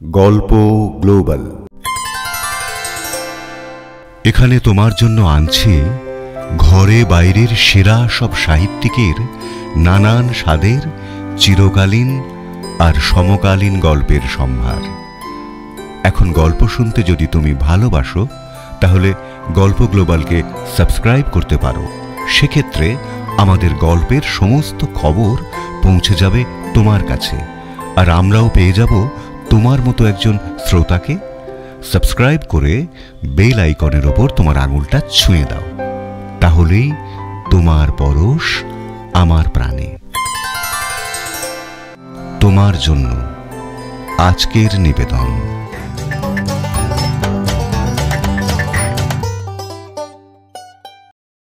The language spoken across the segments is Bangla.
গল্প গ্লোবাল। এখানে তোমার জন্য আনছি ঘরে বাইরের সেরা সব সাহিত্যিকের নানান স্বাদের চিরকালীন আর সমকালীন গল্পের সম্ভার। এখন গল্প শুনতে যদি তুমি ভালোবাসো তাহলে গল্প গ্লোবালকে সাবস্ক্রাইব করতে পারো। সেক্ষেত্রে আমাদের গল্পের সমস্ত খবর পৌঁছে যাবে তোমার কাছে, আর আমরাও পেয়ে যাব তোমার মতো একজন শ্রোতাকে। সাবস্ক্রাইব করে বেল আইকনের ওপর তোমার আঙুলটা ছুঁয়ে দাও, তাহলেই তোমার পরশ আমার প্রাণে। তোমার জন্য আজকের নিবেদন।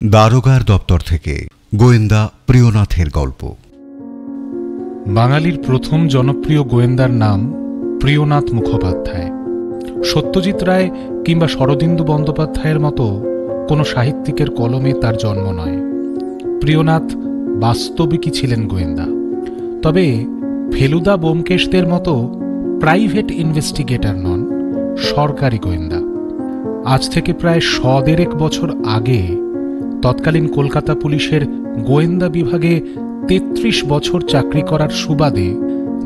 দারোগার দপ্তর থেকে গোয়েন্দা প্রিয়নাথের গল্প। বাঙালির প্রথম জনপ্রিয় গোয়েন্দার নাম প্রিয়নাথ মুখোপাধ্যায়। সত্যজিৎ রায় কিংবা শরদিন্দু বন্দ্যোপাধ্যায়ের মতো কোনো সাহিত্যিকের কলমে তার জন্ম নয়। প্রিয়নাথ বাস্তবিকই ছিলেন গোয়েন্দা, তবে ফেলুদা ব্যোমকেশদের মতো প্রাইভেট ইনভেস্টিগেটর নন, সরকারি গোয়েন্দা। আজ থেকে প্রায় ১১.৫ বছর আগে তৎকালীন কলকাতা পুলিশের গোয়েন্দা বিভাগে ৩৩ বছর চাকরি করার সুবাদে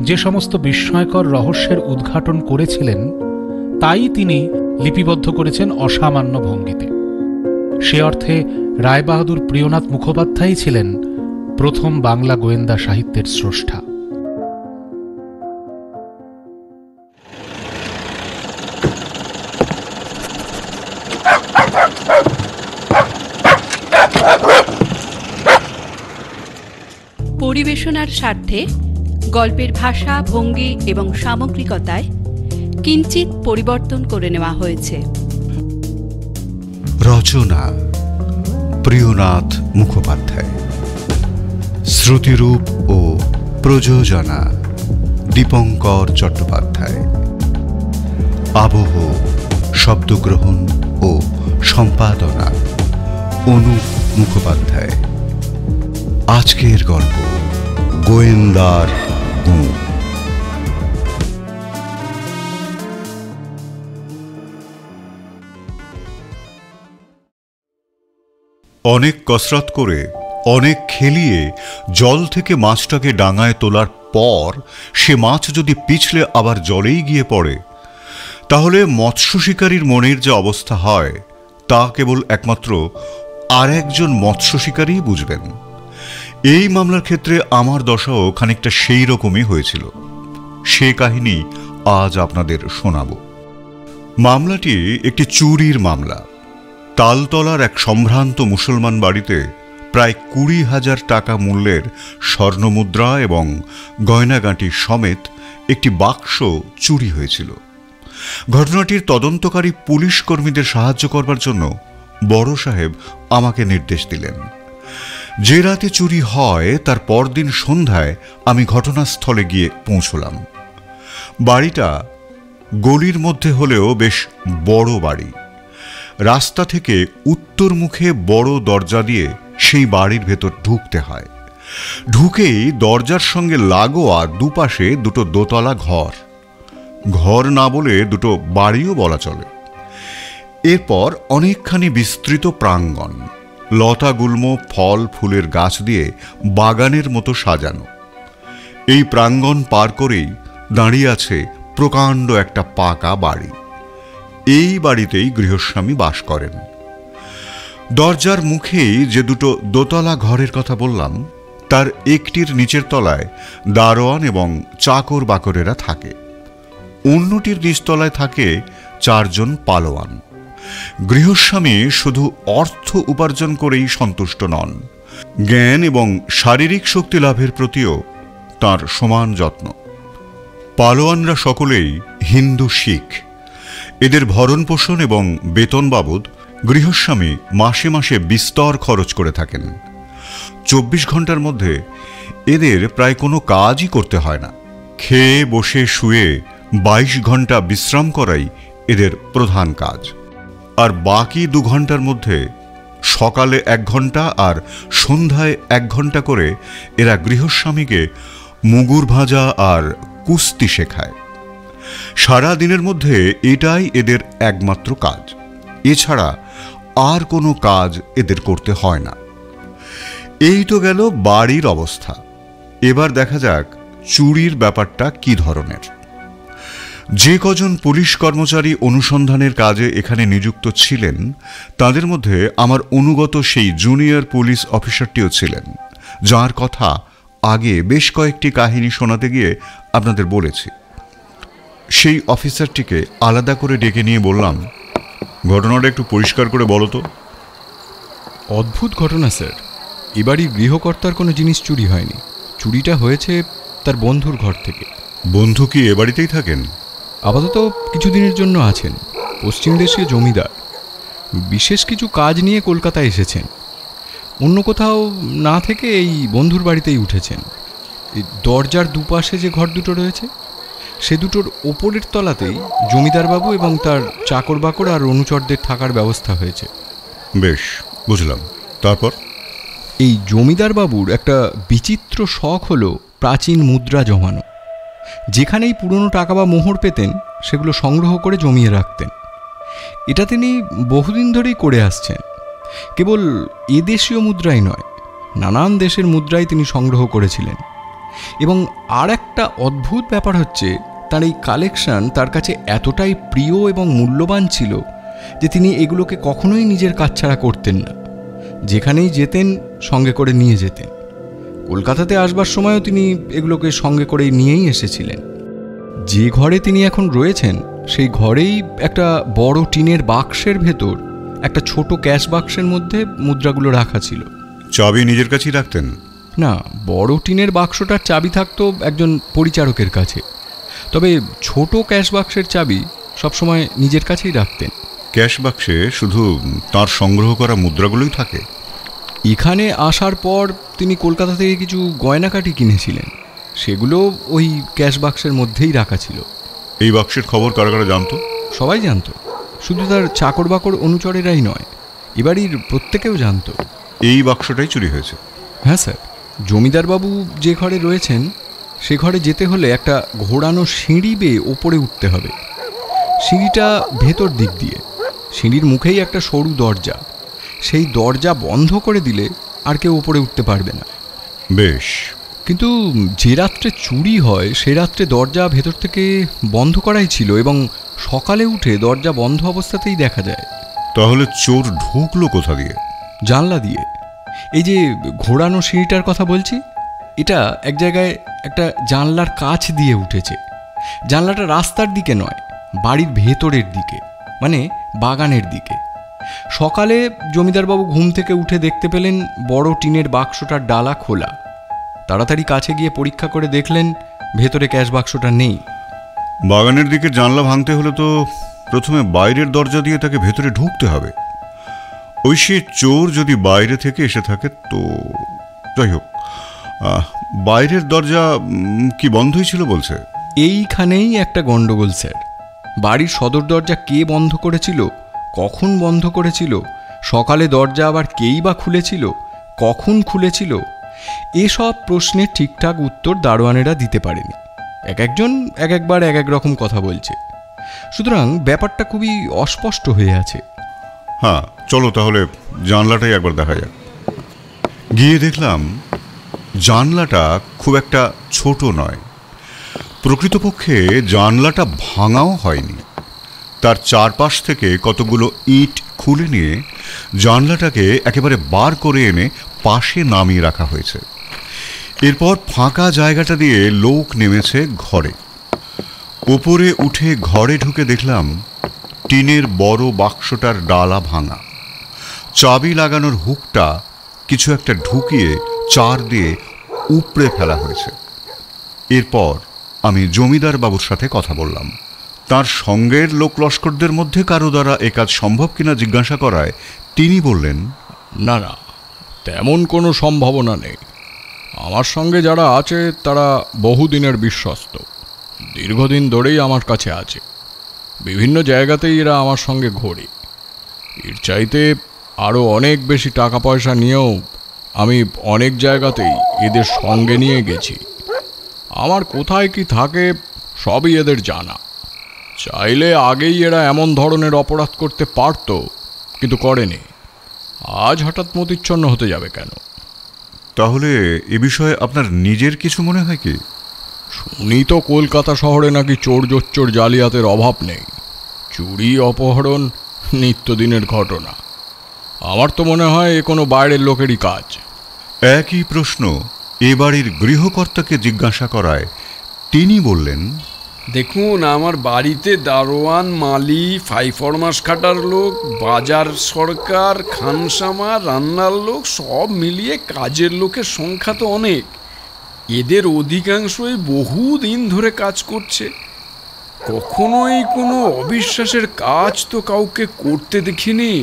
যে সমস্ত বিস্ময়কর রহস্যের উদ্ঘাটন করেছিলেন তাই তিনি লিপিবদ্ধ করেছেন অসামান্য ভঙ্গিতে। সে অর্থে রায়বাহাদুর প্রিয়নাথ মুখোপাধ্যায় ছিলেন প্রথম বাংলা গোয়েন্দা সাহিত্যের স্রষ্টা। পরিবেশনার স্বার্থে গল্পের ভাষা, ভঙ্গি এবং সামগ্রিকতায় কিঞ্চিত পরিবর্তন করে নেওয়া হয়েছে। রচনা প্রিয়নাথ মুখোপাধ্যায়, শ্রুতিরূপ ও প্রযোজনা দীপঙ্কর চট্টোপাধ্যায়, আবহ, শব্দগ্রহণ ও সম্পাদনা অনুপ মুখোপাধ্যায়। আজকের গল্প গোয়েন্দার গুণ। অনেক কসরত করে, অনেক খেলিয়ে জল থেকে মাছটাকে ডাঙায় তোলার পর সে মাছ যদি পিছলে আবার জলেই গিয়ে পড়ে, তাহলে মৎস্য শিকারীর মনের যে অবস্থা হয় তা কেবল একমাত্র আর একজন মৎস্য শিকারী বুঝবেন। এই মামলার ক্ষেত্রে আমার দশাও খানিকটা সেই রকমই হয়েছিল। সে কাহিনী আজ আপনাদের শোনাব। মামলাটি একটি চুরির মামলা। তালতলার এক সম্ভ্রান্ত মুসলমান বাড়িতে প্রায় 20,000 টাকা মূল্যের স্বর্ণমুদ্রা এবং গয়নাগাঁটি সমেত একটি বাক্স চুরি হয়েছিল। ঘটনাটির তদন্তকারী পুলিশ কর্মীদের সাহায্য করবার জন্য বড় সাহেব আমাকে নির্দেশ দিলেন। যে রাতে চুরি হয় তার পরদিন সন্ধ্যায় আমি ঘটনাস্থলে গিয়ে পৌঁছলাম। বাড়িটা গলির মধ্যে হলেও বেশ বড় বাড়ি। রাস্তা থেকে উত্তর মুখে বড় দরজা দিয়ে সেই বাড়ির ভেতর ঢুকতে হয়। ঢুকেই দরজার সঙ্গে লাগোয়া দুপাশে দুটো দোতলা ঘর, ঘর না বলে দুটো বাড়িও বলা চলে। এরপর অনেকখানি বিস্তৃত প্রাঙ্গণ, লতা গুল্ম ফল ফুলের গাছ দিয়ে বাগানের মতো সাজানো। এই প্রাঙ্গণ পার করেই দাঁড়িয়ে আছে প্রকাণ্ড একটা পাকা বাড়ি। এই বাড়িতেই গৃহস্বামী বাস করেন। দরজার মুখেই যে দুটো দোতলা ঘরের কথা বললাম তার একটির নিচের তলায় দারোয়ান এবং চাকর বাকরেরা থাকে, অন্যটির নিচতলায় থাকে 4 জন পালোয়ান। গৃহস্বামী শুধু অর্থ উপার্জন করেই সন্তুষ্ট নন, জ্ঞান এবং শারীরিক শক্তি লাভের প্রতিও তার সমান যত্ন। পালোয়ানরা সকলেই হিন্দু শিখ। এদের ভরণ পোষণ এবং বেতন বাবদ গৃহস্বামী মাসে মাসে বিস্তর খরচ করে থাকেন। 24 ঘন্টার মধ্যে এদের প্রায় কোনো কাজই করতে হয় না। খেয়ে বসে শুয়ে 22 ঘন্টা বিশ্রাম করাই এদের প্রধান কাজ। আর বাকি 2 ঘন্টার মধ্যে সকালে 1 ঘন্টা আর সন্ধ্যায় 1 ঘন্টা করে এরা গৃহস্বামীকে মুগুর ভাজা আর কুস্তি শেখায়। সারা দিনের মধ্যে এটাই এদের একমাত্র কাজ, এছাড়া আর কোনো কাজ এদের করতে হয় না। এই তো গেল বাড়ির অবস্থা। এবার দেখা যাক চুরির ব্যাপারটা কি ধরনের। যে কজন পুলিশ কর্মচারী অনুসন্ধানের কাজে এখানে নিযুক্ত ছিলেন, তাদের মধ্যে আমার অনুগত সেই জুনিয়র পুলিশ অফিসারটিও ছিলেন, যার কথা আগে বেশ কয়েকটি কাহিনী শোনাতে গিয়ে আপনাদের বলেছি। সেই অফিসারটিকে আলাদা করে ডেকে নিয়ে বললাম, ঘটনাটা একটু পরিষ্কার করে বলো তো। অদ্ভুত ঘটনা স্যার, এবারই গৃহকর্তার কোনো জিনিস চুরি হয়নি। চুরিটা হয়েছে তার বন্ধুর ঘর থেকে। বন্ধু কি এ বাড়িতেই থাকেন? আপাতত কিছুদিনের জন্য আছেন। পশ্চিম দেশীয় জমিদার, বিশেষ কিছু কাজ নিয়ে কলকাতায় এসেছেন। অন্য কোথাও না থেকে এই বন্ধুর বাড়িতেই উঠেছেন। এই দরজার দুপাশে যে ঘর দুটো রয়েছে, সে দুটোর ওপরের তলাতেই জমিদারবাবু এবং তার চাকর বাকর আর অনুচরদের থাকার ব্যবস্থা হয়েছে। বেশ, বুঝলাম। তারপর? এই জমিদারবাবুর একটা বিচিত্র শখ হলো প্রাচীন মুদ্রা জমানো। যেখানেই পুরনো টাকা বা মোহর পেতেন, সেগুলো সংগ্রহ করে জমিয়ে রাখতেন। এটা তিনি বহুদিন ধরেই করে আসছেন। কেবল এদেশীয় মুদ্রাই নয়, নানান দেশের মুদ্রাই তিনি সংগ্রহ করেছিলেন। এবং আর একটা অদ্ভুত ব্যাপার হচ্ছে, তার এই কালেকশন তার কাছে এতটাই প্রিয় এবং মূল্যবান ছিল যে তিনি এগুলোকে কখনোই নিজের কাছছাড়া করতেন না। যেখানেই যেতেন সঙ্গে করে নিয়ে যেতেন। কলকাতাতে আসবার সময়ও তিনি এগুলোকে সঙ্গে করে নিয়েই এসেছিলেন। যে ঘরে তিনি এখন রয়েছেন, সেই ঘরেই একটা বড় টিনের বাক্সের ভেতর একটা ছোট ক্যাশ বাক্সের মধ্যে মুদ্রাগুলো রাখা ছিল। চাবি নিজের কাছেই রাখতেন? না, বড় টিনের বাক্সটার চাবি থাকতো একজন পরিচারকের কাছে, তবে ছোট ক্যাশ বাক্সের চাবি সবসময় নিজের কাছেই রাখতেন। ক্যাশ বাক্সে শুধু তার সংগ্রহ করা মুদ্রাগুলোই থাকে? এখানে আসার পর তিনি কলকাতা থেকে কিছু গয়নাকাটি কিনেছিলেন, সেগুলো ওই ক্যাশ বাক্সের মধ্যেই রাখা ছিল। এই বাক্সের খবর কারা কারা জানতো? সবাই জানতো, শুধু তার চাকর বাকর অনুচরেরাই নয়, এবাড়ির প্রত্যেকেও জানতো। এই বাক্সটাই চুরি হয়েছে? হ্যাঁ স্যার, জমিদারবাবু যে ঘরে রয়েছেন, সে ঘরে যেতে হলে একটা ঘোরানো সিঁড়ি বেয়ে ওপরে উঠতে হবে। সিঁড়িটা ভেতর দিক দিয়ে, সিঁড়ির মুখেই একটা সরু দরজা। সেই দরজা বন্ধ করে দিলে আর কেউ ওপরে উঠতে পারবে না। বেশ, কিন্তু যে রাত্রে চুরি হয়, সে রাত্রে দরজা ভেতর থেকে বন্ধ করাই ছিল এবং সকালে উঠে দরজা বন্ধ অবস্থাতেই দেখা যায়। তাহলে চোর ঢুকলো কোথা দিয়ে? জানলা দিয়ে। এই যে ঘোরানো সিঁড়িটার কথা বলছি, এটা এক জায়গায় একটা জানলার কাছ দিয়ে উঠেছে। জানলাটা রাস্তার দিকে নয়, বাড়ির ভেতরের দিকে, মানে বাগানের দিকে। সকালে জমিদারবাবু ঘুম থেকে উঠে দেখতে পেলেন বড় টিনের বাক্সটার ডালা খোলা। তাড়াতাড়ি কাছে গিয়ে পরীক্ষা করে দেখলেন ভেতরে ক্যাশ বাক্সটা নেই। বাগানের দিকে জানলা ভাঙতে হলে তো প্রথমে বাইরের দরজা দিয়ে তাকে ভেতরে ঢুকতে হবে। ওই সে চোর যদি বাইরে থেকে এসে থাকে তো যাই হোক, বাইরের দরজা কি বন্ধই ছিল বলছে? এইখানেই একটা গন্ডগোল স্যার। বাড়ির সদর দরজা কে বন্ধ করেছিল, কখন বন্ধ করেছিল, সকালে দরজা আবার কেই বা খুলেছিল, কখন খুলেছিল, এসব প্রশ্নের ঠিকঠাক উত্তর দারোয়ানেরা দিতে পারেনি। এক একজন এক একবার এক এক রকম কথা বলছে। সুতরাং ব্যাপারটা খুবই অস্পষ্ট হয়ে আছে। হ্যাঁ, চলো তাহলে জানলাটাই একবার দেখা যাক। গিয়ে দেখলাম জানলাটা খুব একটা ছোট নয়। প্রকৃতপক্ষে জানলাটা ভাঙাও হয়নি। তার চারপাশ থেকে কতগুলো ইট খুলে নিয়ে জানলাটাকে একেবারে বার করে এনে পাশে নামিয়ে রাখা হয়েছে। এরপর ফাঁকা জায়গাটা দিয়ে লোক নেমেছে ঘরে। ওপরে উঠে ঘরে ঢুকে দেখলাম টিনের বড় বাক্সটার ডালা ভাঙা। চাবি লাগানোর হুকটা কিছু একটা ঢুকিয়ে চার দিয়ে উপড়ে ফেলা হয়েছে। এরপর আমি জমিদার বাবুর সাথে কথা বললাম। তার সঙ্গের লোক লস্করদের মধ্যে কারো দ্বারা এ কাজ সম্ভব কিনা জিজ্ঞাসা করায় তিনি বললেন, না না, তেমন কোনো সম্ভাবনা নেই। আমার সঙ্গে যারা আছে তারা বহুদিনের বিশ্বস্ত, দীর্ঘদিন ধরেই আমার কাছে আছে। বিভিন্ন জায়গাতেই এরা আমার সঙ্গে ঘোরে। এর চাইতে আরও অনেক বেশি টাকা পয়সা নিয়েও আমি অনেক জায়গাতেই এদের সঙ্গে নিয়ে গেছি। আমার কোথায় কি থাকে সবই এদের জানা। চাইলে আগেই এরা এমন ধরনের অপরাধ করতে পারত, কিন্তু করেনি। আজ হঠাৎ মতিচ্ছন্ন হতে যাবে কেন? তাহলে এ বিষয়ে আপনার নিজের কিছু মনে হয় কি? শুনি তো কলকাতা শহরে নাকি চোর জোচ্চোর জালিয়াতের অভাব নেই। চুরি অপহরণ নিত্যদিনের ঘটনা। আমার তো মনে হয় এ কোনো বাইরের লোকেরই কাজ। একই প্রশ্ন এ বাড়ির গৃহকর্তাকে জিজ্ঞাসা করায় তিনি বললেন, দেখুন, আমার বাড়িতে দারোয়ান, মালি, ফাইফরমাস খাটার লোক, বাজার সরকার, খানসামা, রান্নার লোক সব মিলিয়ে কাজের লোকের সংখ্যা তো অনেক। এদের অধিকাংশই বহুদিন ধরে কাজ করছে। কখনোই কোনো অবিশ্বাসের কাজ তো কাউকে করতে দেখিনি।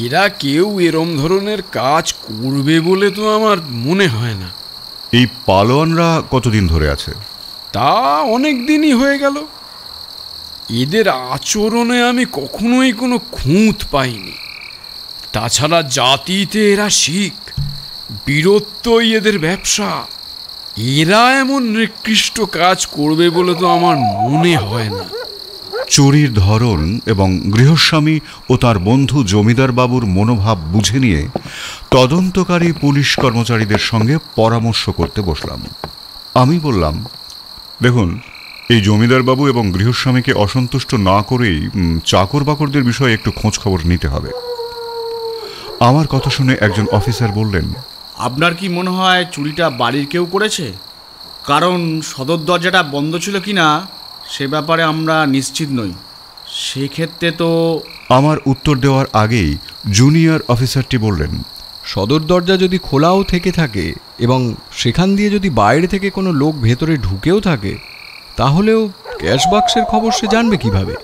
এরা কেউ এরম ধরনের কাজ করবে বলে তো আমার মনে হয় না। এই পালোয়ানরা কতদিন ধরে আছে? তা অনেক দিনই হয়ে গেল। এদের আচরণে আমি কখনোই কোনো খুঁত পাইনি। তাছাড়া জাতিতে এরা শিখ, বীরত্বই এদের ব্যবসা। এরা এমন নিকৃষ্ট কাজ করবে বলে তো আমার মনে হয় না। চুরির ধরন এবং গৃহস্বামী ও তার বন্ধু জমিদার বাবুর মনোভাব বুঝে নিয়ে তদন্তকারী পুলিশ কর্মচারীদের সঙ্গে পরামর্শ করতে বসলাম। আমি বললাম, দেখুন, এই জমিদার বাবু এবং গৃহস্বামীকে অসন্তুষ্ট না করেই চাকর বাকরদের বিষয়ে একটু খোঁজ খবর নিতে হবে। আমার কথা শুনে একজন অফিসার বললেন, আপনার কি মনে হয় চুরিটা বাড়ির কেউ করেছে? কারণ সদর দরজাটা বন্ধ ছিল কিনা সে ব্যাপারে আমরা নিশ্চিত নই। সেক্ষেত্রে তো... আমার উত্তর দেওয়ার আগেই জুনিয়র অফিসারটি বললেন, সদর দরজা যদি খোলাও থেকে থাকে এবং সেখান দিয়ে যদি বাইরে থেকে কোনো লোক ভেতরে ঢুকেও থাকে, তাহলেও ক্যাশ বাক্সের খবর সে জানবে কিভাবে?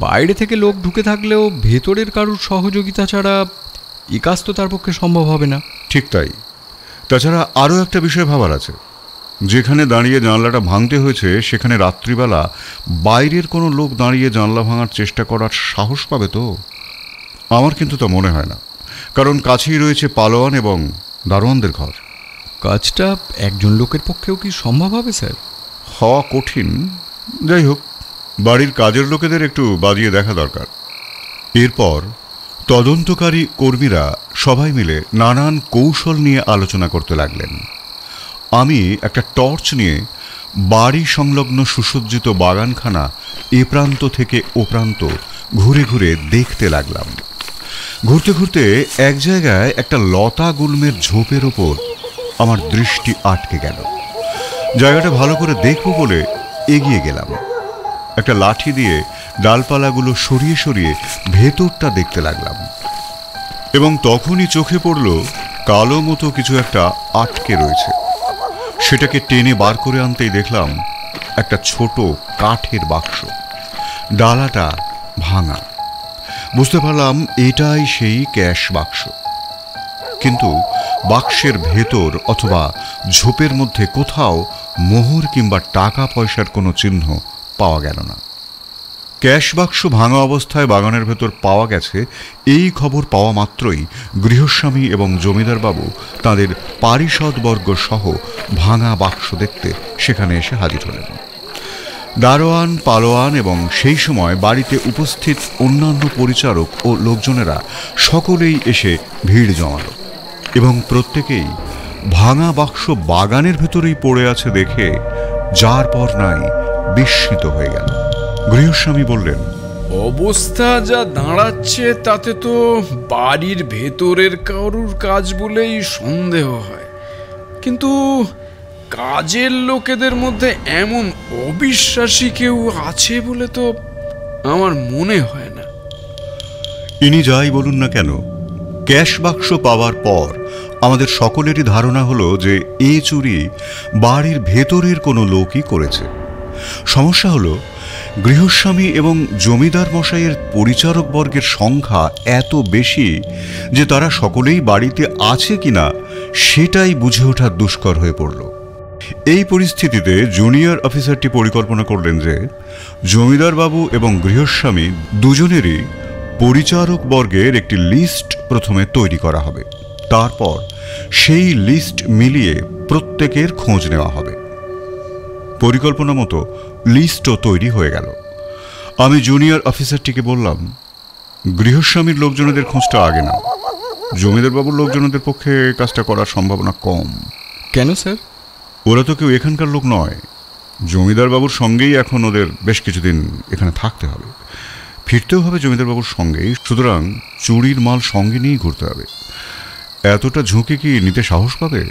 বাইরে থেকে লোক ঢুকে থাকলেও ভেতরের কারুর সহযোগিতা ছাড়া এই কাজ তো তার পক্ষে সম্ভব হবে না। ঠিক তাই। তাছাড়া আরও একটা বিষয় ভাবার আছে। যেখানে দাঁড়িয়ে জানলাটা ভাঙতে হয়েছে সেখানে রাত্রিবেলা বাইরের কোনো লোক দাঁড়িয়ে জানলা ভাঙার চেষ্টা করার সাহস পাবে তো? আমার কিন্তু তা মনে হয় না, কারণ কাছেই রয়েছে পালোয়ান এবং দারোয়ানদের ঘর। কাজটা একজন লোকের পক্ষেও কি সম্ভব হবে স্যার? হওয়া কঠিন। যাই হোক, বাড়ির কাজের লোকেদের একটু বাজিয়ে দেখা দরকার। এরপর তদন্তকারী কর্মীরা সবাই মিলে নানান কৌশল নিয়ে আলোচনা করতে লাগলেন। আমি একটা টর্চ নিয়ে বাড়ি সংলগ্ন সুসজ্জিত বাগানখানা এ প্রান্ত থেকে ও প্রান্ত ঘুরে ঘুরে দেখতে লাগলাম। ঘুরতে ঘুরতে এক জায়গায় একটা লতা গুল্মের ঝোপের ওপর আমার দৃষ্টি আটকে গেল। জায়গাটা ভালো করে দেখব বলে এগিয়ে গেলাম। একটা লাঠি দিয়ে ডালপালাগুলো সরিয়ে সরিয়ে ভেতরটা দেখতে লাগলাম এবং তখনই চোখে পড়ল কালো মতো কিছু একটা আটকে রয়েছে। সেটাকে টেনে বার করে আনতেই দেখলাম একটা ছোট কাঠের বাক্স। ডালাটা ভাঙা। বুঝতে পারলাম এটাই সেই ক্যাশ বাক্স। কিন্তু বাক্সের ভেতর অথবা ঝোপের মধ্যে কোথাও মোহর কিংবা টাকা পয়সার কোনো চিহ্ন পাওয়া গেল না। ক্যাশ বাক্স ভাঙা অবস্থায় বাগানের ভেতর পাওয়া গেছে এই খবর পাওয়া মাত্রই গৃহস্বামী এবং জমিদার বাবু তাঁদের পারিষদবর্গ সহ ভাঙা বাক্স দেখতে সেখানে এসে হাজির হলেন। দারোয়ান, পালোয়ান এবং সেই সময় বাড়িতে উপস্থিত অন্যান্য পরিচারক ও লোকজনেরা সকলেই এসে ভিড় জমাল এবং প্রত্যেকেই ভাঙা বাক্স বাগানের ভেতরেই পড়ে আছে দেখে যার পর নাই বিস্মিত হয়ে গেল। গৃহস্বামী বললেন, অবস্থা যা দাঁড়াচ্ছে তাতে তো বাড়ির ভেতরের কারুর কাজ বলেই সন্দেহ হয়, কিন্তু কাজের লোকেদের মধ্যে এমন অবিশ্বাসী কেউ আছে বলে তো আমার মনে হয় না। ইনি যাই বলুন না কেন, ক্যাশ বাক্স পাওয়ার পর আমাদের সকলেরই ধারণা হলো যে এ চুরি বাড়ির ভেতরের কোনো লোকই করেছে। সমস্যা হলো গৃহস্বামী এবং জমিদার মশাইয়ের পরিচারক বর্গের সংখ্যা এত বেশি যে তারা সকলেই বাড়িতে আছে কিনা সেটাই বুঝে ওঠা দুষ্কর হয়ে পড়ল। এই পরিস্থিতিতে জুনিয়র অফিসারটি পরিকল্পনা করলেন যে জমিদার বাবু এবং গৃহস্বামী দুজনেরই পরিচারক বর্গের একটি লিস্ট প্রথমে তৈরি করা হবে। তারপর সেই লিস্ট মিলিয়ে প্রত্যেকের খোঁজ নেওয়া হবে। পরিকল্পনা মতো লিস্টও তৈরি হয়ে গেল। আমি জুনিয়র অফিসারটিকে বললাম, গৃহস্বামীর লোকজনদের খোঁজটা আগে নাও, জমিদার বাবুর লোকজনদের পক্ষে কাজটা করার সম্ভাবনা কম। কেন স্যার? ওরা তো কেউ এখানকার লোক নয়। জমিদার বাবুর সঙ্গেই এখন ওদের বেশ কিছুদিন এখানে থাকতে হবে, ফিরতেও হবে জমিদার বাবুর সঙ্গেই। সুতরাং চুরির মাল সঙ্গে নিয়েই ঘুরতে হবে। এতটা ঝুঁকি কি নিতে সাহস পাবে?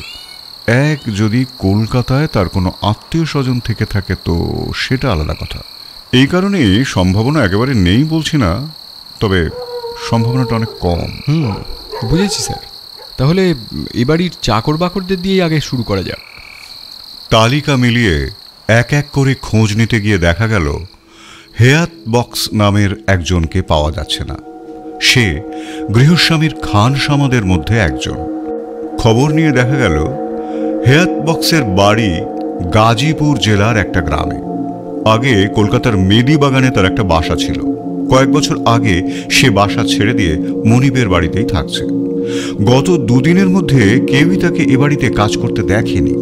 এক, যদি কলকাতায় তার কোনো আত্মীয় স্বজন থেকে থাকে তো সেটা আলাদা কথা। এই কারণেই সম্ভাবনা একেবারে নেই বলছি না, তবে সম্ভাবনাটা অনেক কম। বুঝেছি স্যার। তাহলে এ বাড়ির চাকর বাকরদের দিয়েই আগে শুরু করা যাক। তালিকা মিলিয়ে এক এক করে খোঁজ নিতে গিয়ে দেখা গেল হেয়াত বক্স নামের একজনকে পাওয়া যাচ্ছে না। সে গৃহস্বামীর খান সামাদের মধ্যে একজন। খবর নিয়ে দেখা গেল হেয়াত বক্সের বাড়ি গাজীপুর জেলার একটা গ্রামে। আগে কলকাতার মেদিবাগানে তার একটা বাসা ছিল। কয়েক বছর আগে সে বাসা ছেড়ে দিয়ে মনিবের বাড়িতেই থাকছে। গত দুদিনের মধ্যে কেউই তাকে এ বাড়িতে কাজ করতে দেখেনি।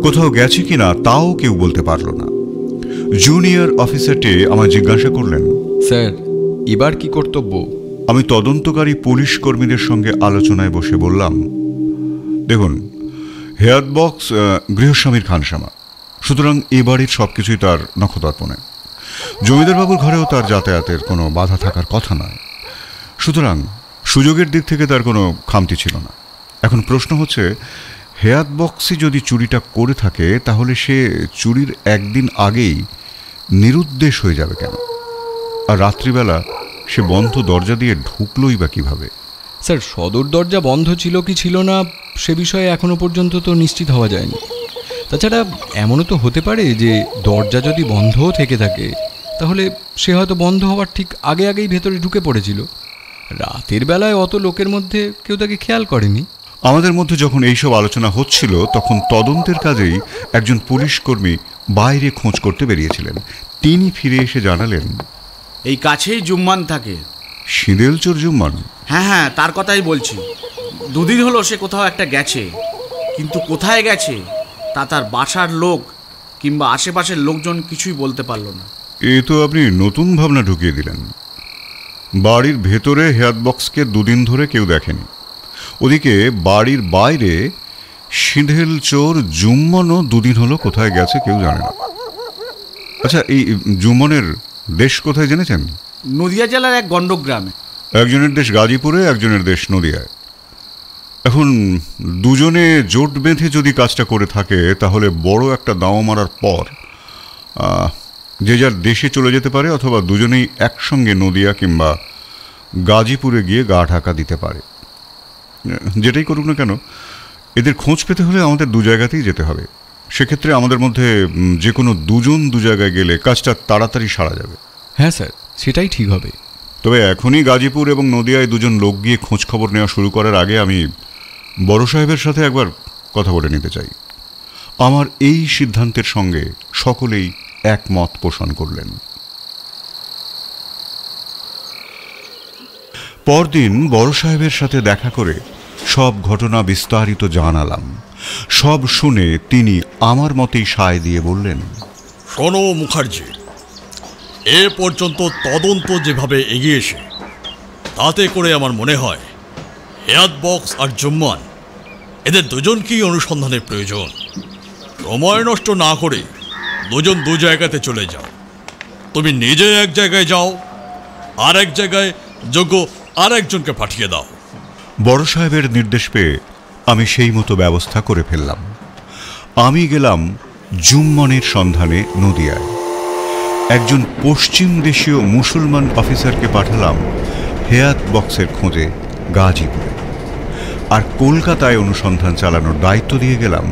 কোথাও গেছে কিনা তাও কেউ বলতে পারল না। জুনিয়র অফিসারটি আমায় জিজ্ঞাসা করলেন, স্যার এবার কি কর্তব্য? আমি তদন্তকারী পুলিশ কর্মীদের সঙ্গে আলোচনায় বসে বললাম, দেখুন, হেয়াত বক্স গৃহস্বামীর খানসামা, সুতরাং এ বাড়ির সবকিছুই তার নখদর্পণে। জমিদারবাবুর ঘরেও তার যাতায়াতের কোনো বাধা থাকার কথা নয়। সুতরাং সুযোগের দিক থেকে তার কোনো খামতি ছিল না। এখন প্রশ্ন হচ্ছে, হেয়াত বক্সই যদি চুরিটা করে থাকে তাহলে সে চুরির একদিন আগেই নিরুদ্দেশ হয়ে যাবে কেন? আর রাত্রিবেলা সে বন্ধ দরজা দিয়ে ঢুকলই বা কিভাবে? স্যার সদর দরজা বন্ধ ছিল কি ছিল না সে বিষয়ে এখনো পর্যন্ত তো নিশ্চিত হওয়া যায়নি। তাছাড়া এমনও তো হতে পারে যে দরজা যদি বন্ধও থেকে থাকে তাহলে সে হয়তো বন্ধ হওয়ার ঠিক আগে আগেই ভেতরে ঢুকে পড়েছিল। রাতের বেলায় অত লোকের মধ্যে কেউ তাকে খেয়াল করেনি। আমাদের মধ্যে যখন এইসব আলোচনা হচ্ছিল তখন তদন্তের কাজেই একজন পুলিশ কর্মী বাইরে খোঁজ করতে বেরিয়েছিলেন। তিনি ফিরে এসে জানালেন, এই কাছেই জুম্মান থাকে। সিঁদেলচর জুম্মান? হ্যাঁ, তার কথাই বলছি। দুদিন হলো সে কোথাও একটা গেছে, কিন্তু কোথায় গেছে তা তার বাসার লোক কিংবা আশেপাশের লোকজন কিছুই বলতে পারল না। এ তো আপনি নতুন ভাবনা ঢুকিয়ে দিলেন। বাড়ির ভেতরে হেয়াত বক্সকে দুদিন ধরে কেউ দেখেনি। ওদিকে বাড়ির বাইরে সিঁধেলচর জুম্মনও দুদিন হলো কোথায় গেছে কেউ জানে না। আচ্ছা, এই জুম্মনের দেশ কোথায় জেনেছেন? নদিয়া জেলার এক গণ্ডগ্রামে। একজনের দেশ গাজীপুরে, একজনের দেশ নদিয়ায়। এখন দুজনে জোট বেঁধে যদি কাজটা করে থাকে তাহলে বড় একটা দাও মারার পর যে যার দেশে চলে যেতে পারে, অথবা দুজনেই একসঙ্গে নদিয়া কিংবা গাজীপুরে গিয়ে গা ঢাকা দিতে পারে। যেটাই করুক না কেন, এদের খোঁজ পেতে হলে আমাদের দু জায়গাতেই যেতে হবে। সেক্ষেত্রে আমাদের মধ্যে যে কোনো দুজন দু জায়গায় গেলে কাজটা তাড়াতাড়ি সারা যাবে। হ্যাঁ স্যার, সেটাই ঠিক হবে। তবে এখনই গাজীপুর এবং নদিয়ায় দুজন লোক গিয়ে খোঁজ খবর নেওয়া শুরু করার আগে আমি বড় সাহেবের সাথে একবার কথা বলে নিতে চাই। আমার এই সিদ্ধান্তের সঙ্গে সকলেই একমত পোষণ করলেন। পরদিন বড় সাহেবের সাথে দেখা করে সব ঘটনা বিস্তারিত জানালাম। সব শুনে তিনি আমার মতেই সায় দিয়ে বললেন, শোনো মুখার্জি, এ পর্যন্ত তদন্ত যেভাবে এগিয়েছে তাতে করে আমার মনে হয় হেয়াত বক্স আর জুম্মান এদের দুজনকেই অনুসন্ধানের প্রয়োজন। সময় নষ্ট না করে দুজন দু জায়গাতে চলে যাও। তুমি নিজে এক জায়গায় যাও, আর এক জায়গায় যোগ্য আর একজনকে পাঠিয়ে দাও। বড় সাহেবের নির্দেশ পেয়ে আমি সেই মতো ব্যবস্থা করে ফেললাম। আমি গেলাম জুম্মনের সন্ধানে নদিয়ায়। একজন পশ্চিম দেশীয় মুসলমান অফিসারকে পাঠালাম হেয়াত বক্সের খোঁজে গাজীপুরে। আর কলকাতায় অনুসন্ধান চালানোর দায়িত্ব দিয়ে গেলাম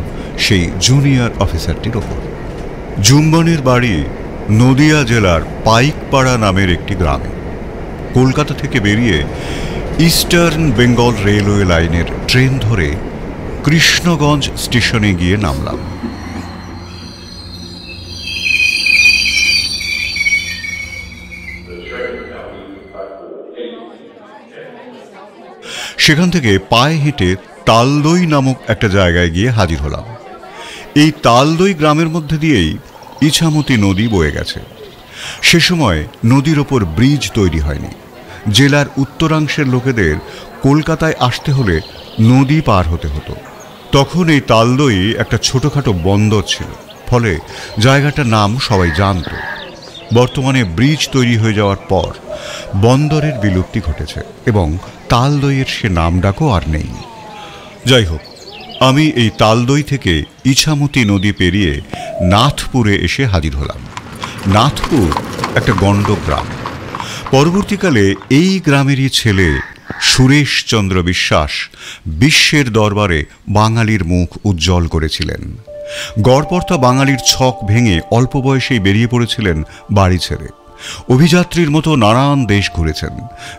সেই জুনিয়র অফিসারটির ওপর। জুম্মনের বাড়ি নদিয়া জেলার পাইকপাড়া নামের একটি গ্রামে। কলকাতা থেকে বেরিয়ে ইস্টার্ন বেঙ্গল রেলওয়ে লাইনের ট্রেন ধরে কৃষ্ণগঞ্জ স্টেশনে গিয়ে নামলাম। সেখান থেকে পায়ে হেঁটে তালদই নামক একটা জায়গায় গিয়ে হাজির হলাম। এই তালদই গ্রামের মধ্যে দিয়েই ইছামতি নদী বয়ে গেছে। সে সময় নদীর ওপর ব্রিজ তৈরি হয়নি। জেলার উত্তরাংশের লোকেদের কলকাতায় আসতে হলে নদী পার হতে হতো। তখন এই তালদই একটা ছোটখাটো বন্দর ছিল, ফলে জায়গাটার নাম সবাই জানত। বর্তমানে ব্রিজ তৈরি হয়ে যাওয়ার পর বন্দরের বিলুপ্তি ঘটেছে এবং তালদইয়ের সে নাম ডাকও আর নেই। যাই হোক, আমি এই তালদই থেকে ইছামতি নদী পেরিয়ে নাথপুরে এসে হাজির হলাম। নাথপুর একটা গণ্ড গ্রাম। পরবর্তীকালে এই গ্রামেরই ছেলে সুরেশচন্দ্র বিশ্বাস বিশ্বের দরবারে বাঙালির মুখ উজ্জ্বল করেছিলেন। গড়পড়তা বাঙালির ছক ভেঙে অল্প বয়সেই বেরিয়ে পড়েছিলেন বাড়ি ছেড়ে। অভিযাত্রীর মতো নানান দেশ ঘুরেছেন,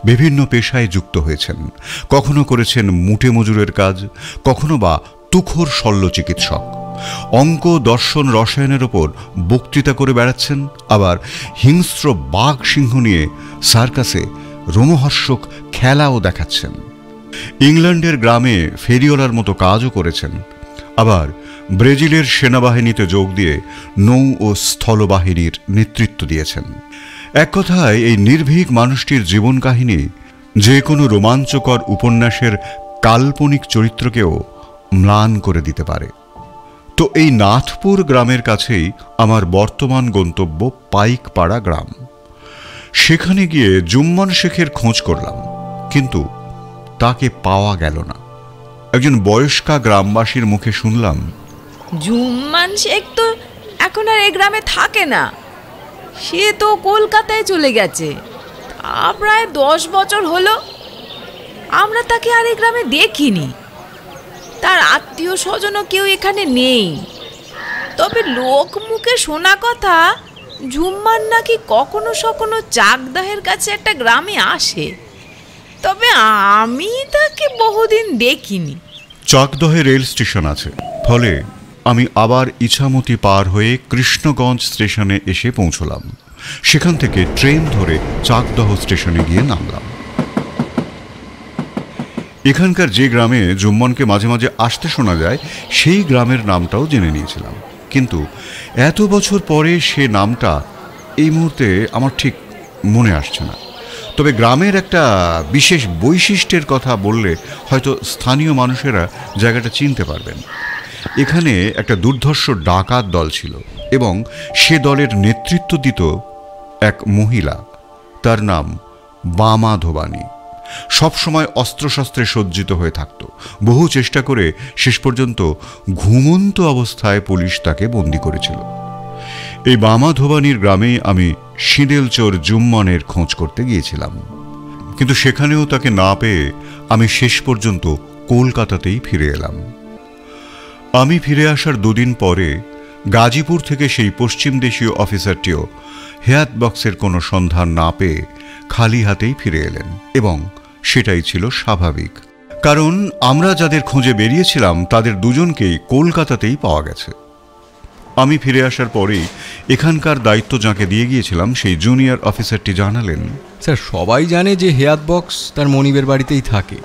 বিভিন্ন পেশায় যুক্ত হয়েছেন। কখনো করেছেন মুটে মজুরের কাজ, কখনো বা তুখোর শল্য চিকিৎসক। অঙ্ক, দর্শন, রসায়নের ওপর বক্তৃতা করে বেড়াচ্ছেন, আবার হিংস্র বাঘ সিংহ নিয়ে সার্কাসে রোমহর্ষক খেলাও দেখাচ্ছেন। ইংল্যান্ডের গ্রামে ফেরিওয়ালার মতো কাজও করেছেন, আবার ব্রাজিলের সেনাবাহিনীতে যোগ দিয়ে নৌ ও স্থলবাহিনীর নেতৃত্ব দিয়েছেন। এক কথায় এই নির্ভীক মানুষটির জীবন কাহিনী যে কোনো রোমাঞ্চকর উপন্যাসের কাল্পনিক চরিত্রকেও ম্লান করে দিতে পারে। তো এই নাথপুর গ্রামের কাছেই আমার বর্তমান গন্তব্য পাইকপাড়া গ্রাম। সেখানে গিয়ে জুম্মান শেখের খোঁজ করলাম, কিন্তু তাকে পাওয়া গেল না। একজন বয়স্কা গ্রামবাসীর মুখে শুনলাম, জুম্মান শেখ তো এখন আর এই গ্রামে থাকে না, সে তো কলকাতায় চলে গেছে। তা প্রায় 10 বছর হলো। আমরা তাকে আর এই গ্রামে দেখিনি। তার আত্মীয় স্বজনও কেউ এখানে নেই। তবে লোক মুখে শোনা কথা, জুম্মান নাকি কখনো সখনো চাকদাহের কাছে একটা গ্রামে আসে। তবে আমি তাকে বহুদিন দেখিনি। চাকদহে রেল স্টেশন আছে, ফলে আমি আবার ইছামতি পার হয়ে কৃষ্ণগঞ্জ স্টেশনে এসে পৌঁছলাম। সেখান থেকে ট্রেন ধরে চাকদহ স্টেশনে গিয়ে নামলাম। এখানকার যে গ্রামে জুম্মনকে মাঝে মাঝে আসতে শোনা যায়, সেই গ্রামের নামটাও জেনে নিয়েছিলাম, কিন্তু এত বছর পরে সে নামটা এই মুহূর্তে আমার ঠিক মনে আসছে না। তবে গ্রামের একটা বিশেষ বৈশিষ্ট্যের কথা বললে হয়তো স্থানীয় মানুষেরা জায়গাটা চিনতে পারবেন। এখানে একটা দুর্ধর্ষ ডাকাত দল ছিল এবং সে দলের নেতৃত্ব দিত এক মহিলা, তার নাম বামা ধোবানি। সবসময় অস্ত্রশস্ত্রে সজ্জিত হয়ে থাকত। বহু চেষ্টা করে শেষ পর্যন্ত ঘুমন্ত অবস্থায় পুলিশ তাকে বন্দী করেছিল। এই বামা ধোবানির গ্রামেই আমি সিঁদেলচোর জুম্মানের খোঁজ করতে গিয়েছিলাম, কিন্তু সেখানেও তাকে না পেয়ে আমি শেষ পর্যন্ত কলকাতাতেই ফিরে এলাম। আমি ফিরে আসার 2 দিন পরে গাজীপুর থেকে সেই পশ্চিম দেশীয় অফিসারটিও হেয়াত বক্সের কোনো সন্ধান না পেয়ে খালি হাতেই ফিরে এলেন, এবং সেটাই ছিল স্বাভাবিক, কারণ আমরা যাদের খোঁজে বেরিয়েছিলাম তাদের দুজনকেই কলকাতাতেই পাওয়া গেছে। আমি ফিরে আসার পরেই এখানকার দায়িত্ব যাকে দিয়ে গিয়েছিলাম সেই জুনিয়র অফিসারটি জানালেন, স্যার, সবাই জানে যে হেয়াত বক্স তার মনিবের বাড়িতেই থাকে,